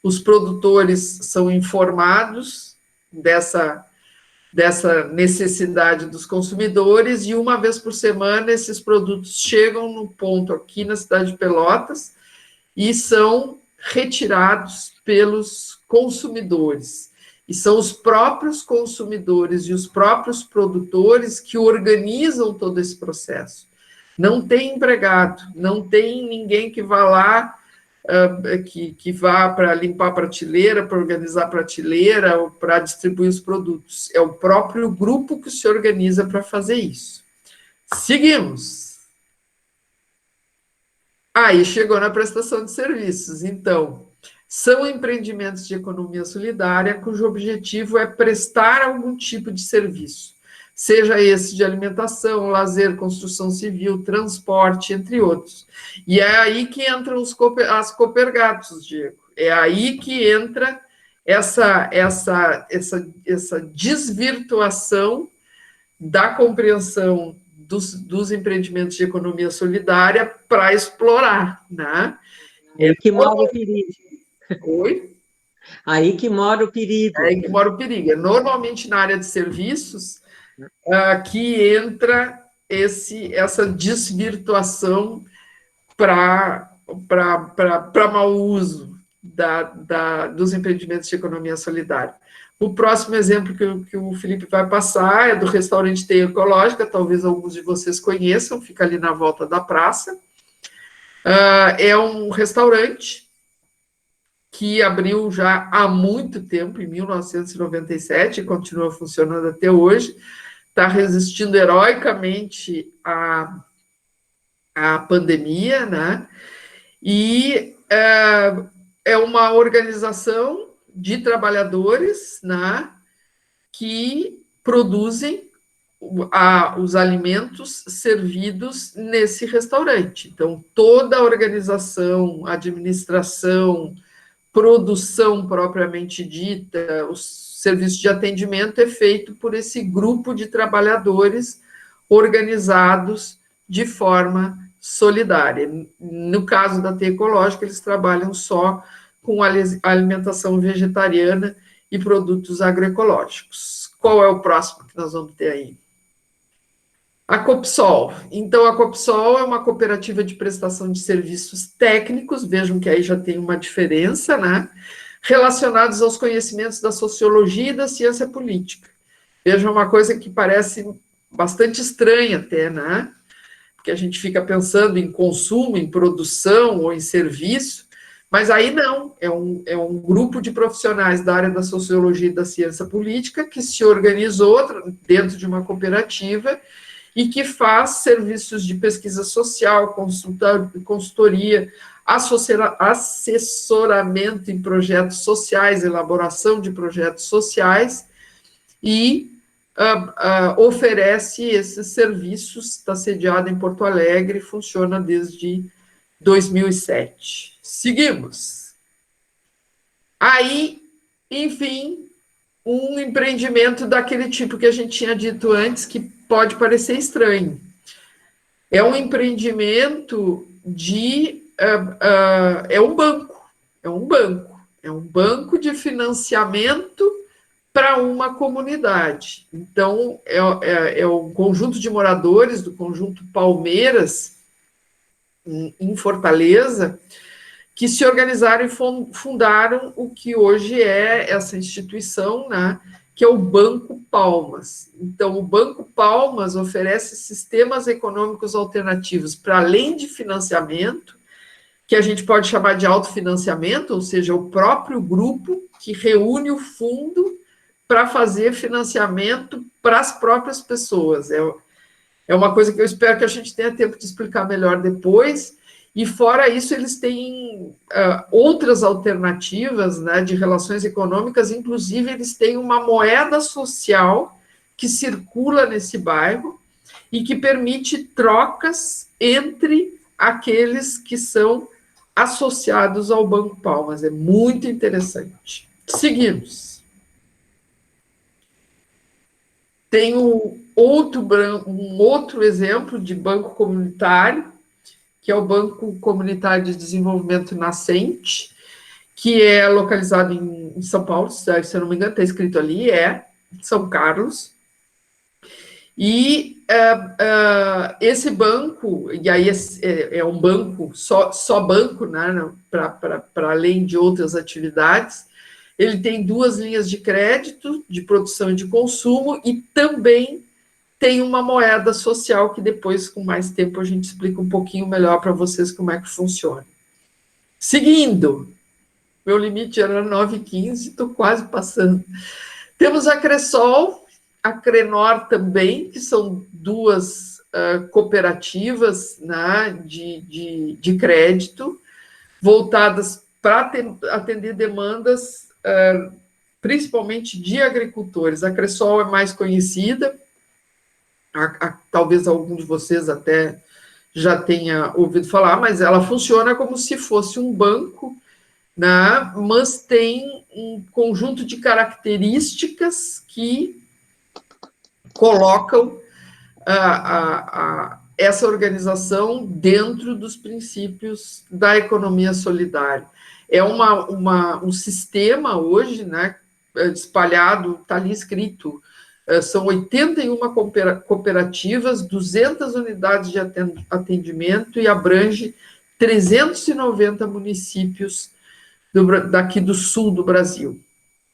os produtores são informados dessa necessidade dos consumidores, e uma vez por semana esses produtos chegam no ponto aqui na cidade de Pelotas e são retirados pelos consumidores. E são os próprios consumidores e os próprios produtores que organizam todo esse processo. Não tem empregado, não tem ninguém que vá lá, que vá para limpar a prateleira, para organizar a prateleira, ou para distribuir os produtos. É o próprio grupo que se organiza para fazer isso. Seguimos. Aí chegou na prestação de serviços. Então, são empreendimentos de economia solidária cujo objetivo é prestar algum tipo de serviço, seja esse de alimentação, lazer, construção civil, transporte, entre outros. E é aí que entram as Copergatos, Diego. É aí que entra essa desvirtuação da compreensão dos empreendimentos de economia solidária para explorar, né?
É que mora o perigo.
Oi?
Aí que mora o perigo.
É aí que mora o perigo. É normalmente na área de serviços que entra essa desvirtuação para mau uso dos empreendimentos de economia solidária. O próximo exemplo que o Felipe vai passar é do restaurante Teia Ecológica, talvez alguns de vocês conheçam, fica ali na volta da praça. É um restaurante que abriu já há muito tempo, em 1997, e continua funcionando até hoje, está resistindo heroicamente à pandemia, né? E é uma organização de trabalhadores, né, que produzem os alimentos servidos nesse restaurante. Então, toda a organização, administração, produção propriamente dita, os serviços de atendimento é feito por esse grupo de trabalhadores organizados de forma solidária. No caso da Teia Ecológica, eles trabalham só com alimentação vegetariana e produtos agroecológicos. Qual é o próximo que nós vamos ter aí? A Copsol. Então, a Copsol é uma cooperativa de prestação de serviços técnicos, vejam que aí já tem uma diferença, né? Relacionados aos conhecimentos da sociologia e da ciência política. Vejam uma coisa que parece bastante estranha até, né? Porque a gente fica pensando em consumo, em produção ou em serviço, mas aí não, é um grupo de profissionais da área da sociologia e da ciência política que se organizou dentro de uma cooperativa e que faz serviços de pesquisa social, consultoria, assessoramento em projetos sociais, elaboração de projetos sociais e oferece esses serviços, está sediada em Porto Alegre, funciona desde 2007. Seguimos. Aí, enfim, um empreendimento daquele tipo que a gente tinha dito antes, que pode parecer estranho. É um empreendimento é um banco de financiamento para uma comunidade. Então, é um conjunto de moradores do conjunto Palmeiras, em Fortaleza, que se organizaram e fundaram o que hoje é essa instituição, né, que é o Banco Palmas. Então, o Banco Palmas oferece sistemas econômicos alternativos para além de financiamento, que a gente pode chamar de autofinanciamento, ou seja, o próprio grupo que reúne o fundo para fazer financiamento para as próprias pessoas. É uma coisa que eu espero que a gente tenha tempo de explicar melhor depois. E, fora isso, eles têm outras alternativas, né, de relações econômicas, inclusive eles têm uma moeda social que circula nesse bairro e que permite trocas entre aqueles que são associados ao Banco Palmas. É muito interessante. Seguimos. Tem um outro exemplo de banco comunitário, que é o Banco Comunitário de Desenvolvimento Nascente, que é localizado em São Paulo, se eu não me engano, está escrito ali, é São Carlos. E esse banco, e aí é um banco, só banco, né, para além de outras atividades, ele tem 2 linhas de crédito, de produção e de consumo, e também tem uma moeda social, que depois, com mais tempo, a gente explica um pouquinho melhor para vocês como é que funciona. Seguindo, meu limite era 9h15, estou quase passando. Temos a Cressol, a Crenor também, que são 2 cooperativas, né, de crédito, voltadas para atender demandas, principalmente de agricultores. A Cressol é mais conhecida, talvez algum de vocês até já tenha ouvido falar, mas ela funciona como se fosse um banco, né, mas tem um conjunto de características que colocam essa organização dentro dos princípios da economia solidária. É um sistema hoje, né, espalhado, está ali escrito, são 81 cooperativas, 200 unidades de atendimento e abrange 390 municípios daqui do sul do Brasil.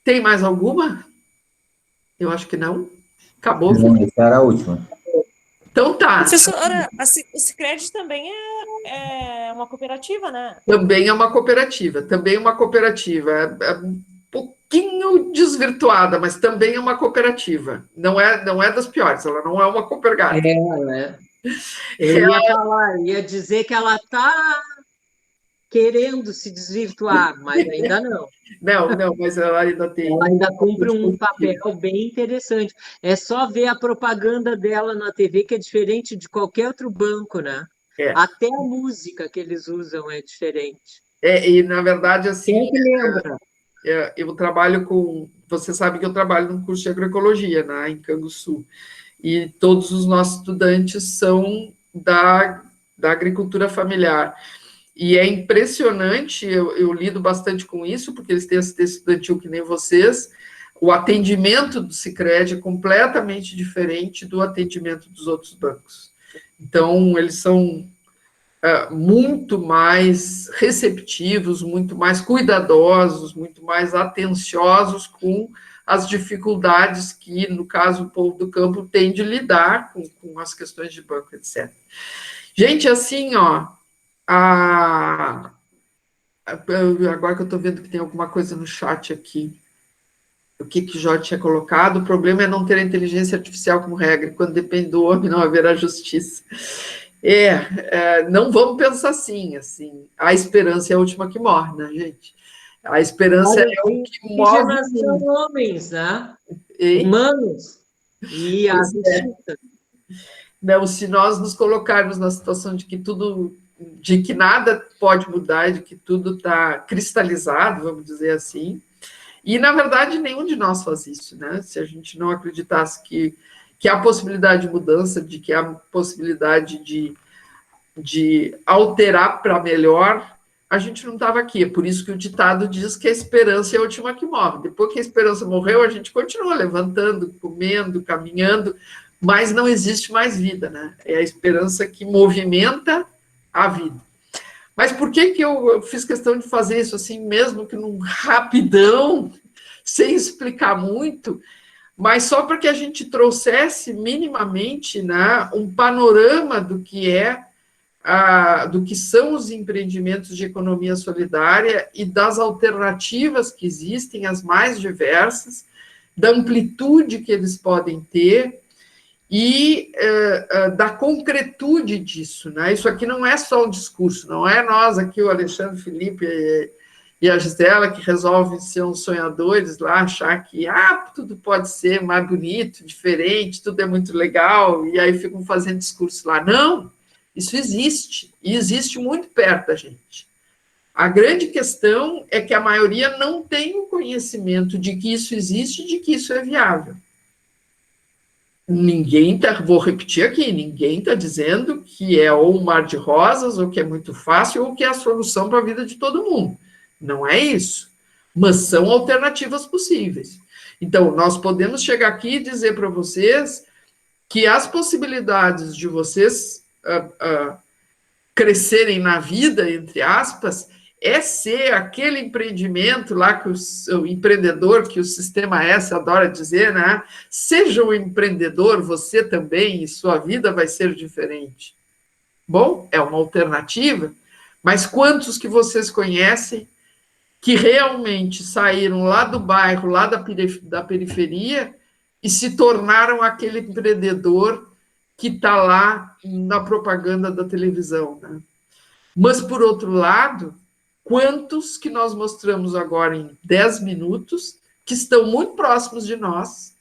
Tem mais alguma? Eu acho que não. Acabou.
Não, essa era a última.
Então tá.
Professora, o Sicredi também é uma cooperativa, né?
Também é uma cooperativa. É um pouquinho desvirtuada, mas também é uma cooperativa. Não é das piores, ela não é uma Coopergata.
Eu ia dizer que ela está querendo se desvirtuar, mas ainda não.
Não, mas ela ainda tem...
Ela ainda cumpre um papel bem interessante. É só ver a propaganda dela na TV, que é diferente de qualquer outro banco, né? Até a música que eles usam é diferente.
E, na verdade, assim...
Quem que lembra?
Eu trabalho com... Você sabe que eu trabalho num curso de agroecologia, né, em Canguçu. E todos os nossos estudantes são da agricultura familiar. E é impressionante, eu lido bastante com isso, porque eles têm assistência estudantil que nem vocês. O atendimento do Sicredi é completamente diferente do atendimento dos outros bancos. Então, eles são muito mais receptivos, muito mais cuidadosos, muito mais atenciosos com as dificuldades que, no caso, o povo do campo tem de lidar com as questões de banco, etc. Gente, assim, ó, agora que eu estou vendo que tem alguma coisa no chat aqui, o que Jorge tinha colocado, o problema é não ter a inteligência artificial como regra, quando depende do homem não haverá justiça. Não vamos pensar assim, a esperança é a última que morre, né, gente? A esperança é o que move.
Nós são homens, né? Humanos. E a justiça.
Não, se nós nos colocarmos na situação de que nada pode mudar, de que tudo está cristalizado, vamos dizer assim, e, na verdade, nenhum de nós faz isso, né? Se a gente não acreditasse que há possibilidade de mudança, de que há possibilidade de alterar para melhor, a gente não estava aqui. É por isso que o ditado diz que a esperança é a última que morre. Depois que a esperança morreu, a gente continua levantando, comendo, caminhando, mas não existe mais vida, né? É a esperança que movimenta a vida. Mas por que eu fiz questão de fazer isso assim, mesmo que num rapidão, sem explicar muito, mas só para que a gente trouxesse minimamente, né, um panorama do que do que são os empreendimentos de economia solidária e das alternativas que existem, as mais diversas, da amplitude que eles podem ter, e da concretude disso, né? Isso aqui não é só um discurso, não é nós aqui, o Alexandre, Felipe e a Gisela, que resolvem ser uns sonhadores lá, achar que tudo pode ser mais bonito, diferente, tudo é muito legal, e aí ficam fazendo discurso lá. Não, isso existe, e existe muito perto da gente. A grande questão é que a maioria não tem o conhecimento de que isso existe e de que isso é viável. Vou repetir aqui, ninguém está dizendo que é ou um mar de rosas, ou que é muito fácil, ou que é a solução para a vida de todo mundo. Não é isso. Mas são alternativas possíveis. Então, nós podemos chegar aqui e dizer para vocês que as possibilidades de vocês crescerem na vida, entre aspas, é ser aquele empreendimento lá que o empreendedor, que o Sistema S adora dizer, né? Seja um empreendedor, você também, e sua vida vai ser diferente. Bom, é uma alternativa, mas quantos que vocês conhecem que realmente saíram lá do bairro, lá da periferia, e se tornaram aquele empreendedor que está lá na propaganda da televisão, né? Mas, por outro lado, quantos que nós mostramos agora em 10 minutos, que estão muito próximos de nós,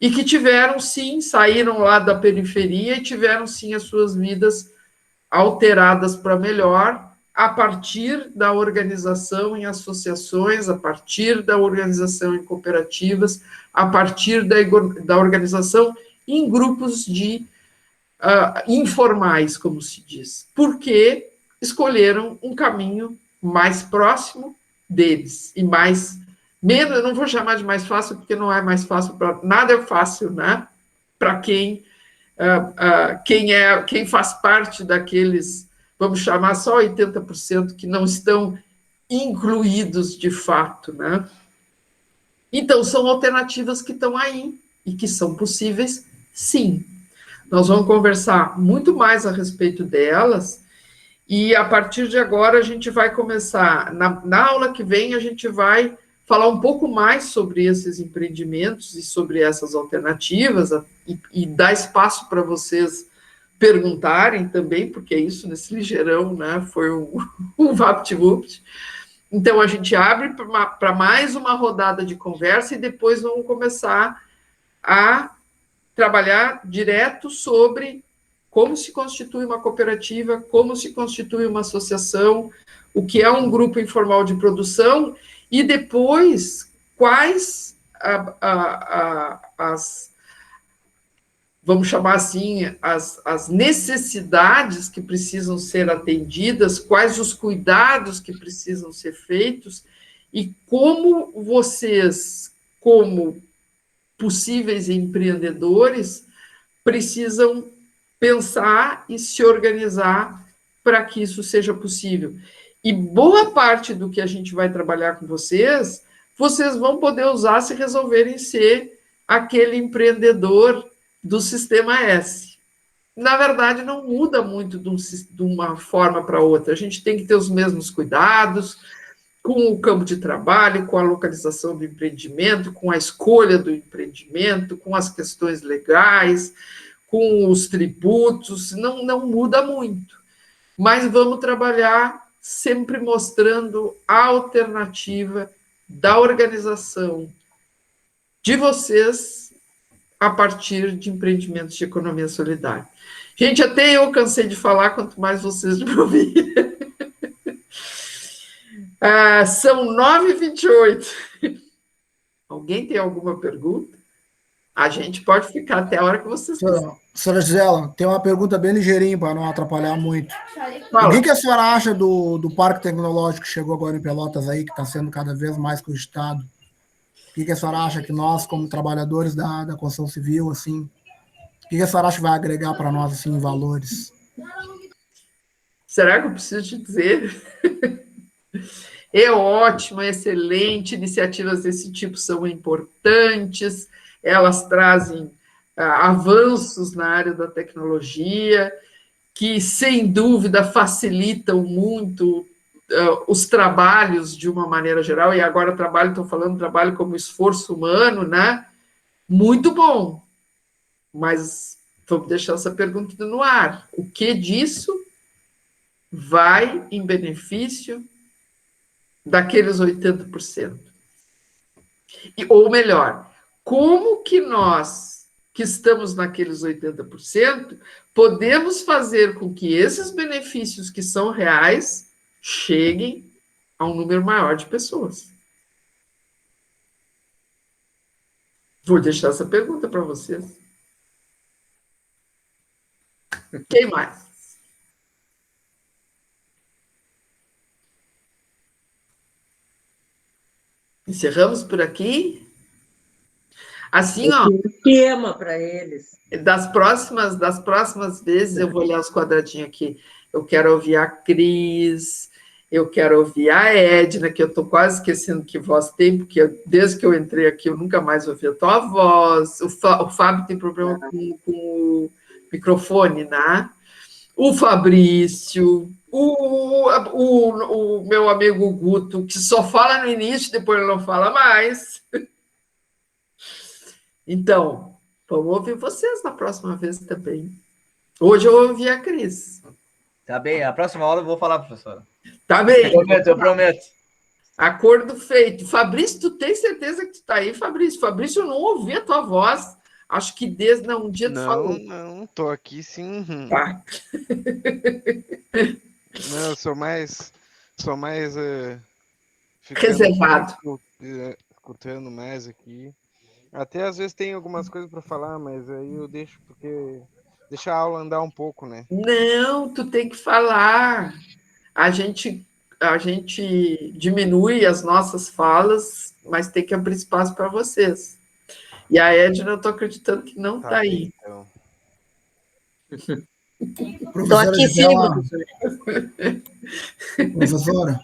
e que tiveram, sim, saíram lá da periferia e tiveram, sim, as suas vidas alteradas para melhor, a partir da organização em associações, a partir da organização em cooperativas, a partir da organização em grupos de informais, como se diz, porque escolheram um caminho mais próximo deles e menos, eu não vou chamar de mais fácil, porque não é mais fácil, nada é fácil, né? Para quem faz parte daqueles, vamos chamar só 80% que não estão incluídos de fato, né? Então, são alternativas que estão aí e que são possíveis, sim. Nós vamos conversar muito mais a respeito delas e, a partir de agora, a gente vai começar, na aula que vem, a gente vai falar um pouco mais sobre esses empreendimentos e sobre essas alternativas e dar espaço para vocês perguntarem também, porque é isso, nesse ligeirão, né, foi um vapt-vupt. Então, a gente abre para mais uma rodada de conversa e depois vamos começar a trabalhar direto sobre como se constitui uma cooperativa, como se constitui uma associação, o que é um grupo informal de produção e depois quais vamos chamar assim, as necessidades que precisam ser atendidas, quais os cuidados que precisam ser feitos e como vocês, como possíveis empreendedores, precisam pensar e se organizar para que isso seja possível. E boa parte do que a gente vai trabalhar com vocês, vocês vão poder usar se resolverem ser aquele empreendedor do Sistema S. Na verdade, não muda muito de uma forma para outra. A gente tem que ter os mesmos cuidados com o campo de trabalho, com a localização do empreendimento, com a escolha do empreendimento, com as questões legais, com os tributos, não muda muito. Mas vamos trabalhar sempre mostrando a alternativa da organização de vocês a partir de empreendimentos de economia solidária. Gente, até eu cansei de falar, quanto mais vocês me ouvirem. São 9h28. Alguém tem alguma pergunta? A gente pode ficar até a hora que vocês quiserem.
Senhora Gisela, tem uma pergunta bem ligeirinha para não atrapalhar muito.
Fala.
O que a senhora acha do Parque Tecnológico que chegou agora em Pelotas aí, que está sendo cada vez mais cogitado? O que a senhora acha que nós, como trabalhadores da construção civil, assim, o que a senhora acha que vai agregar para nós, assim, em valores?
Será que eu preciso te dizer? É ótimo, é excelente, iniciativas desse tipo são importantes, elas trazem avanços na área da tecnologia, que, sem dúvida, facilitam muito os trabalhos de uma maneira geral, e agora estou falando trabalho como esforço humano, né? Muito bom, mas vamos deixar essa pergunta no ar. O que disso vai em benefício daqueles 80%? Ou melhor, como que nós, que estamos naqueles 80%, podemos fazer com que esses benefícios que são reais cheguem a um número maior de pessoas. Vou deixar essa pergunta para vocês. Quem mais? Encerramos por aqui. Assim, ó.
Tema para eles.
Das próximas vezes, eu vou olhar os quadradinhos aqui. Eu quero ouvir a Cris, eu quero ouvir a Edna, que eu estou quase esquecendo que voz tem, porque desde que eu entrei aqui, eu nunca mais ouvi a tua voz. O Fábio tem problema com o microfone, né? O Fabrício, o meu amigo Guto, que só fala no início, depois ele não fala mais. Então, vamos ouvir vocês na próxima vez também. Hoje eu ouvi a Cris.
Tá bem, a próxima aula eu vou falar, professora.
Tá bem.
Eu prometo.
Acordo feito. Fabrício, tu tem certeza que tu tá aí, Fabrício? Fabrício, eu não ouvi a tua voz. Acho que desde um dia tu falou.
Não, tô aqui sim.
Tá.
Não, eu sou mais
reservado.
Escutando mais aqui. Até às vezes tem algumas coisas para falar, mas aí eu deixo porque deixa a aula andar um pouco, né?
Não, tu tem que falar. A gente diminui as nossas falas, mas tem que abrir espaço para vocês. E a Edna, eu estou acreditando que não está aí.
Então.
Estou aqui sim,
professora.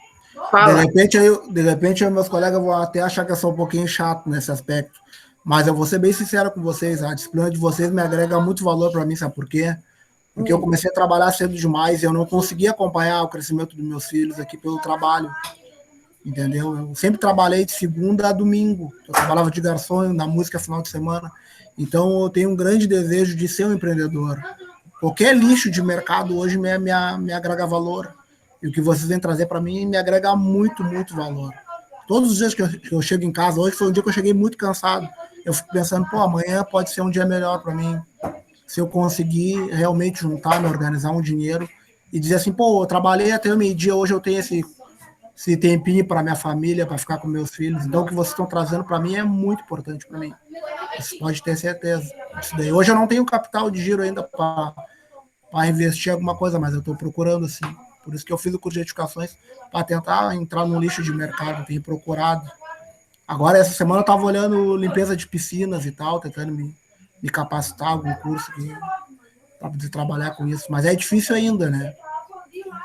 Fala.
De repente, meus colegas vão até achar que eu sou um pouquinho chato nesse aspecto. Mas eu vou ser bem sincero com vocês, a disciplina de vocês me agrega muito valor para mim, sabe por quê? Porque eu comecei a trabalhar cedo demais e eu não conseguia acompanhar o crescimento dos meus filhos aqui pelo trabalho, entendeu? Eu sempre trabalhei de segunda a domingo, eu trabalhava de garçom na música final de semana, então eu tenho um grande desejo de ser um empreendedor. Qualquer lixo de mercado hoje me agrega valor, e o que vocês vêm trazer para mim me agrega muito, muito valor. Todos os dias que eu chego em casa, hoje foi um dia que eu cheguei muito cansado, eu fico pensando, amanhã pode ser um dia melhor para mim, se eu conseguir realmente juntar, me organizar um dinheiro e dizer assim, eu trabalhei até o meio-dia, hoje eu tenho esse tempinho para minha família, para ficar com meus filhos, então o que vocês estão trazendo para mim é muito importante para mim, você pode ter certeza disso daí. Hoje eu não tenho capital de giro ainda para investir em alguma coisa, mas eu estou procurando assim, por isso que eu fiz o curso de edificações, para tentar entrar no lixo de mercado, tenho procurado. Agora, essa semana eu estava olhando limpeza de piscinas e tal, tentando me capacitar, algum curso para poder trabalhar com isso. Mas é difícil ainda, né?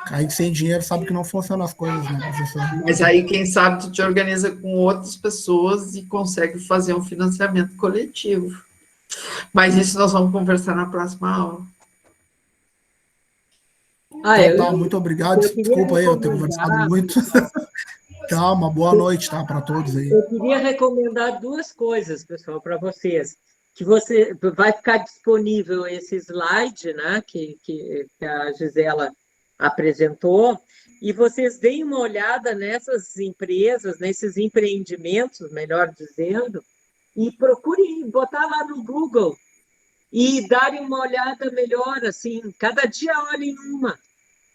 Cair sem dinheiro sabe que não funcionam as coisas, né, professor?
Mas aí, quem sabe, tu te organiza com outras pessoas e consegue fazer um financiamento coletivo. Mas isso nós vamos conversar na próxima aula.
Muito obrigado. Desculpa aí eu ter conversado muito. Tá, uma boa noite, tá, para todos aí.
Eu queria recomendar duas coisas, pessoal, para vocês. Que você vai ficar disponível esse slide, né, que a Gisela apresentou, e vocês deem uma olhada nessas empresas, nesses empreendimentos, melhor dizendo, e procurem botar lá no Google e darem uma olhada melhor, assim, cada dia olhem uma.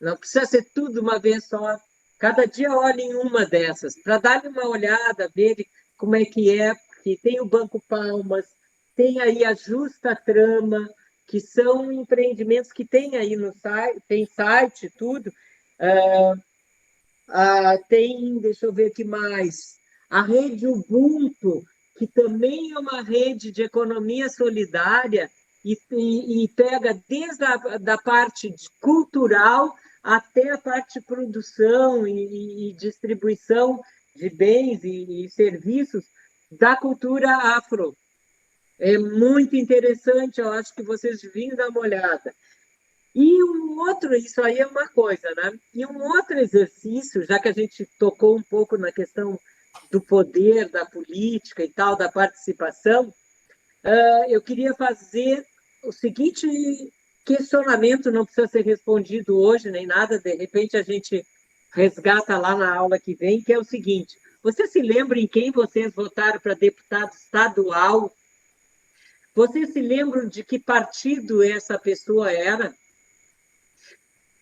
Não precisa ser tudo uma vez só. Cada dia olhem uma dessas, para dar uma olhada, ver como é que é, porque tem o Banco Palmas, tem aí a Justa Trama, que são empreendimentos que tem aí no site, tem site e tudo. Tem, deixa eu ver aqui mais, a rede Ubuntu, que também é uma rede de economia solidária e pega desde a parte cultural até a parte de produção e distribuição de bens e serviços da cultura afro. É muito interessante, eu acho que vocês deviam dar uma olhada. E isso aí é uma coisa, né? E um outro exercício, já que a gente tocou um pouco na questão do poder, da política e tal, da participação, eu queria fazer o seguinte questionamento, não precisa ser respondido hoje nem nada, de repente a gente resgata lá na aula que vem, que é o seguinte: vocês se lembram em quem vocês votaram para deputado estadual? Vocês se lembram de que partido essa pessoa era?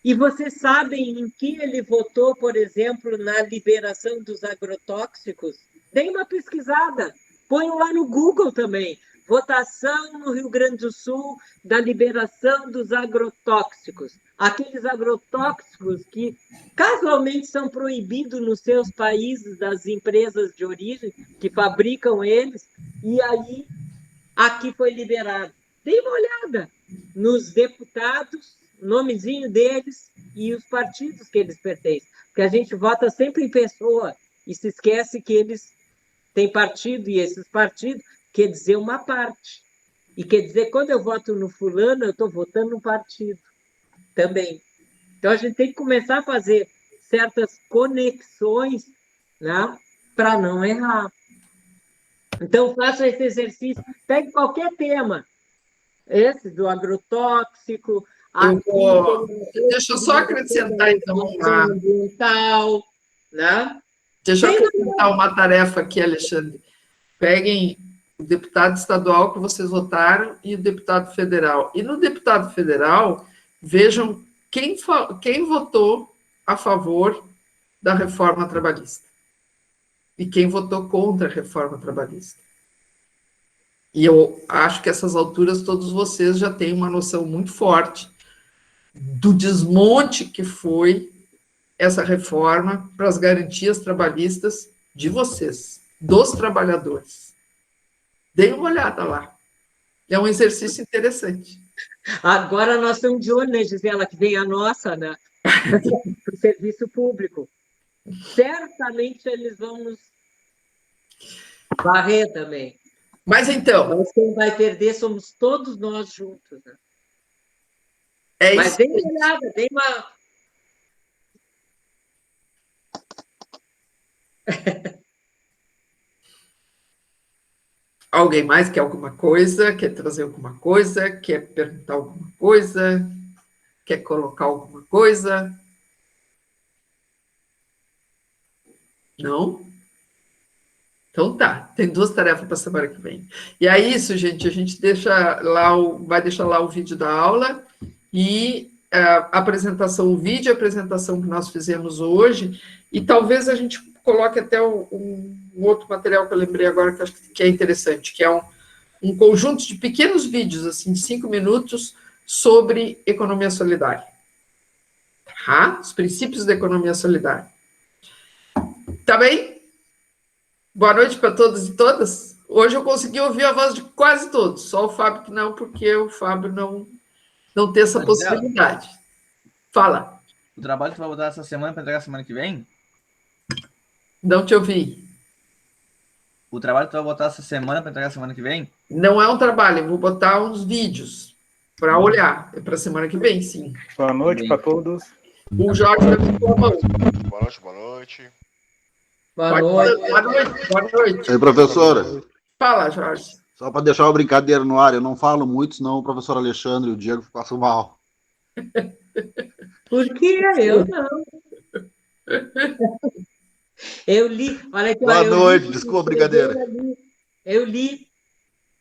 E vocês sabem em que ele votou, por exemplo, na liberação dos agrotóxicos? Deem uma pesquisada, ponham lá no Google também. Votação no Rio Grande do Sul da liberação dos agrotóxicos. Aqueles agrotóxicos que casualmente são proibidos nos seus países, das empresas de origem que fabricam eles, e aí aqui foi liberado. Dê uma olhada nos deputados, o nomezinho deles e os partidos que eles pertencem. Porque a gente vota sempre em pessoa e se esquece que eles têm partido, e esses partidos quer dizer uma parte. E quer dizer, quando eu voto no fulano, eu estou votando no partido também. Então, a gente tem que começar a fazer certas conexões, né, para não errar. Então, faça esse exercício. Pegue qualquer tema. Esse do agrotóxico.
Deixa eu só acrescentar, então,
ambiental, né?
Deixa eu acrescentar uma tarefa aqui, Alexandre. Peguem o deputado estadual que vocês votaram e o deputado federal. E no deputado federal, vejam quem votou a favor da reforma trabalhista e quem votou contra a reforma trabalhista. E eu acho que a essas alturas todos vocês já têm uma noção muito forte do desmonte que foi essa reforma para as garantias trabalhistas de vocês, dos trabalhadores. Deem uma olhada lá. É um exercício interessante.
Agora nós estamos de olho, né, Gisela, que vem a nossa, né? Para o serviço público. Certamente eles vão nos varrer também.
Mas então...
Mas quem vai perder somos todos nós juntos, né?
Mas
dê uma olhada, dê uma...
Alguém mais quer alguma coisa? Quer trazer alguma coisa? Quer perguntar alguma coisa? Quer colocar alguma coisa? Não? Então tá, tem 2 tarefas para a semana que vem. E é isso, gente, a gente deixa lá vai deixar lá o vídeo da aula e a apresentação, o vídeo, a apresentação que nós fizemos hoje, e talvez a gente coloque até um outro material que eu lembrei agora, que acho que é interessante, que é um conjunto de pequenos vídeos, assim, de 5 minutos, sobre economia solidária. Tá? Os princípios da economia solidária. Tá bem? Boa noite para todos e todas. Hoje eu consegui ouvir a voz de quase todos, só o Fábio que não, porque o Fábio não tem essa possibilidade. Fala.
O trabalho que tu vai botar essa semana para entregar semana que vem?
Não te ouvi.
O trabalho que tu vai botar essa semana para entregar semana que vem?
Não é um trabalho, eu vou botar uns vídeos para olhar. É para semana que vem, sim.
Boa noite para todos.
O Jorge levantou a mão.
Boa noite, boa noite.
Boa noite.
Boa noite, boa noite.
Ei, professora.
Fala, Jorge.
Só para deixar uma brincadeira no ar, eu não falo muito, senão o professor Alexandre e o Diego passam mal.
Por quê? Eu não. Eu li, olha aqui.
Boa noite, desculpa a brincadeira.
Eu li,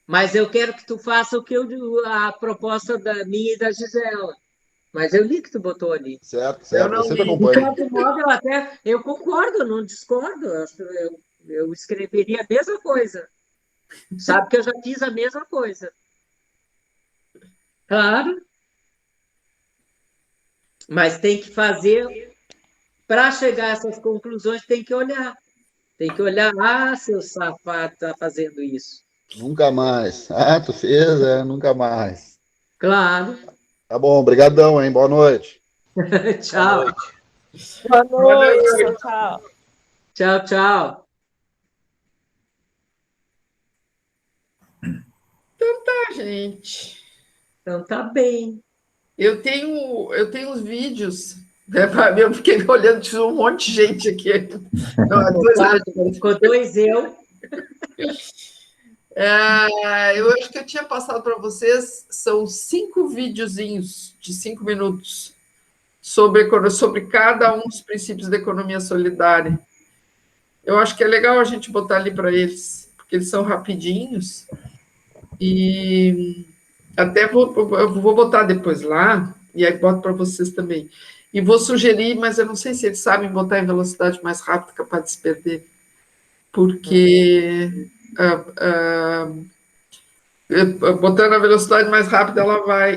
mas eu quero que tu faça a proposta da minha e da Gisela. Mas eu li que tu botou ali.
Certo, eu sempre acompanho.
De certo modo, eu concordo, eu não discordo. Eu escreveria a mesma coisa. Sabe que eu já fiz a mesma coisa. Claro. Mas tem que fazer... Para chegar a essas conclusões, tem que olhar. Tem que olhar, seu safado está fazendo isso.
Nunca mais. Tu fez, nunca mais.
Claro.
Tá bom, brigadão, hein? Boa noite.
Tchau.
Boa noite. Tchau.
Tchau, tchau.
Então tá, gente.
Então tá bem.
Eu tenho uns vídeos... Eu fiquei olhando, tinha um monte de gente aqui. Não,
ficou 2 eu.
Eu acho que eu tinha passado para vocês, são 5 videozinhos de 5 minutos sobre cada um dos princípios da economia solidária. Eu acho que é legal a gente botar ali para eles, porque eles são rapidinhos. E até eu vou botar depois lá, e aí boto para vocês também. E vou sugerir, mas eu não sei se eles sabem botar em velocidade mais rápida, capaz de se perder, porque botando a velocidade mais rápida,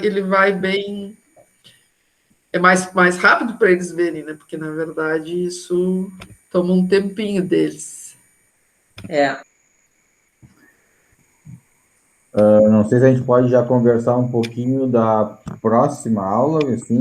ele vai bem, é mais rápido para eles verem, né? Porque na verdade isso toma um tempinho deles.
Não sei se a gente pode já conversar um pouquinho da próxima aula, assim,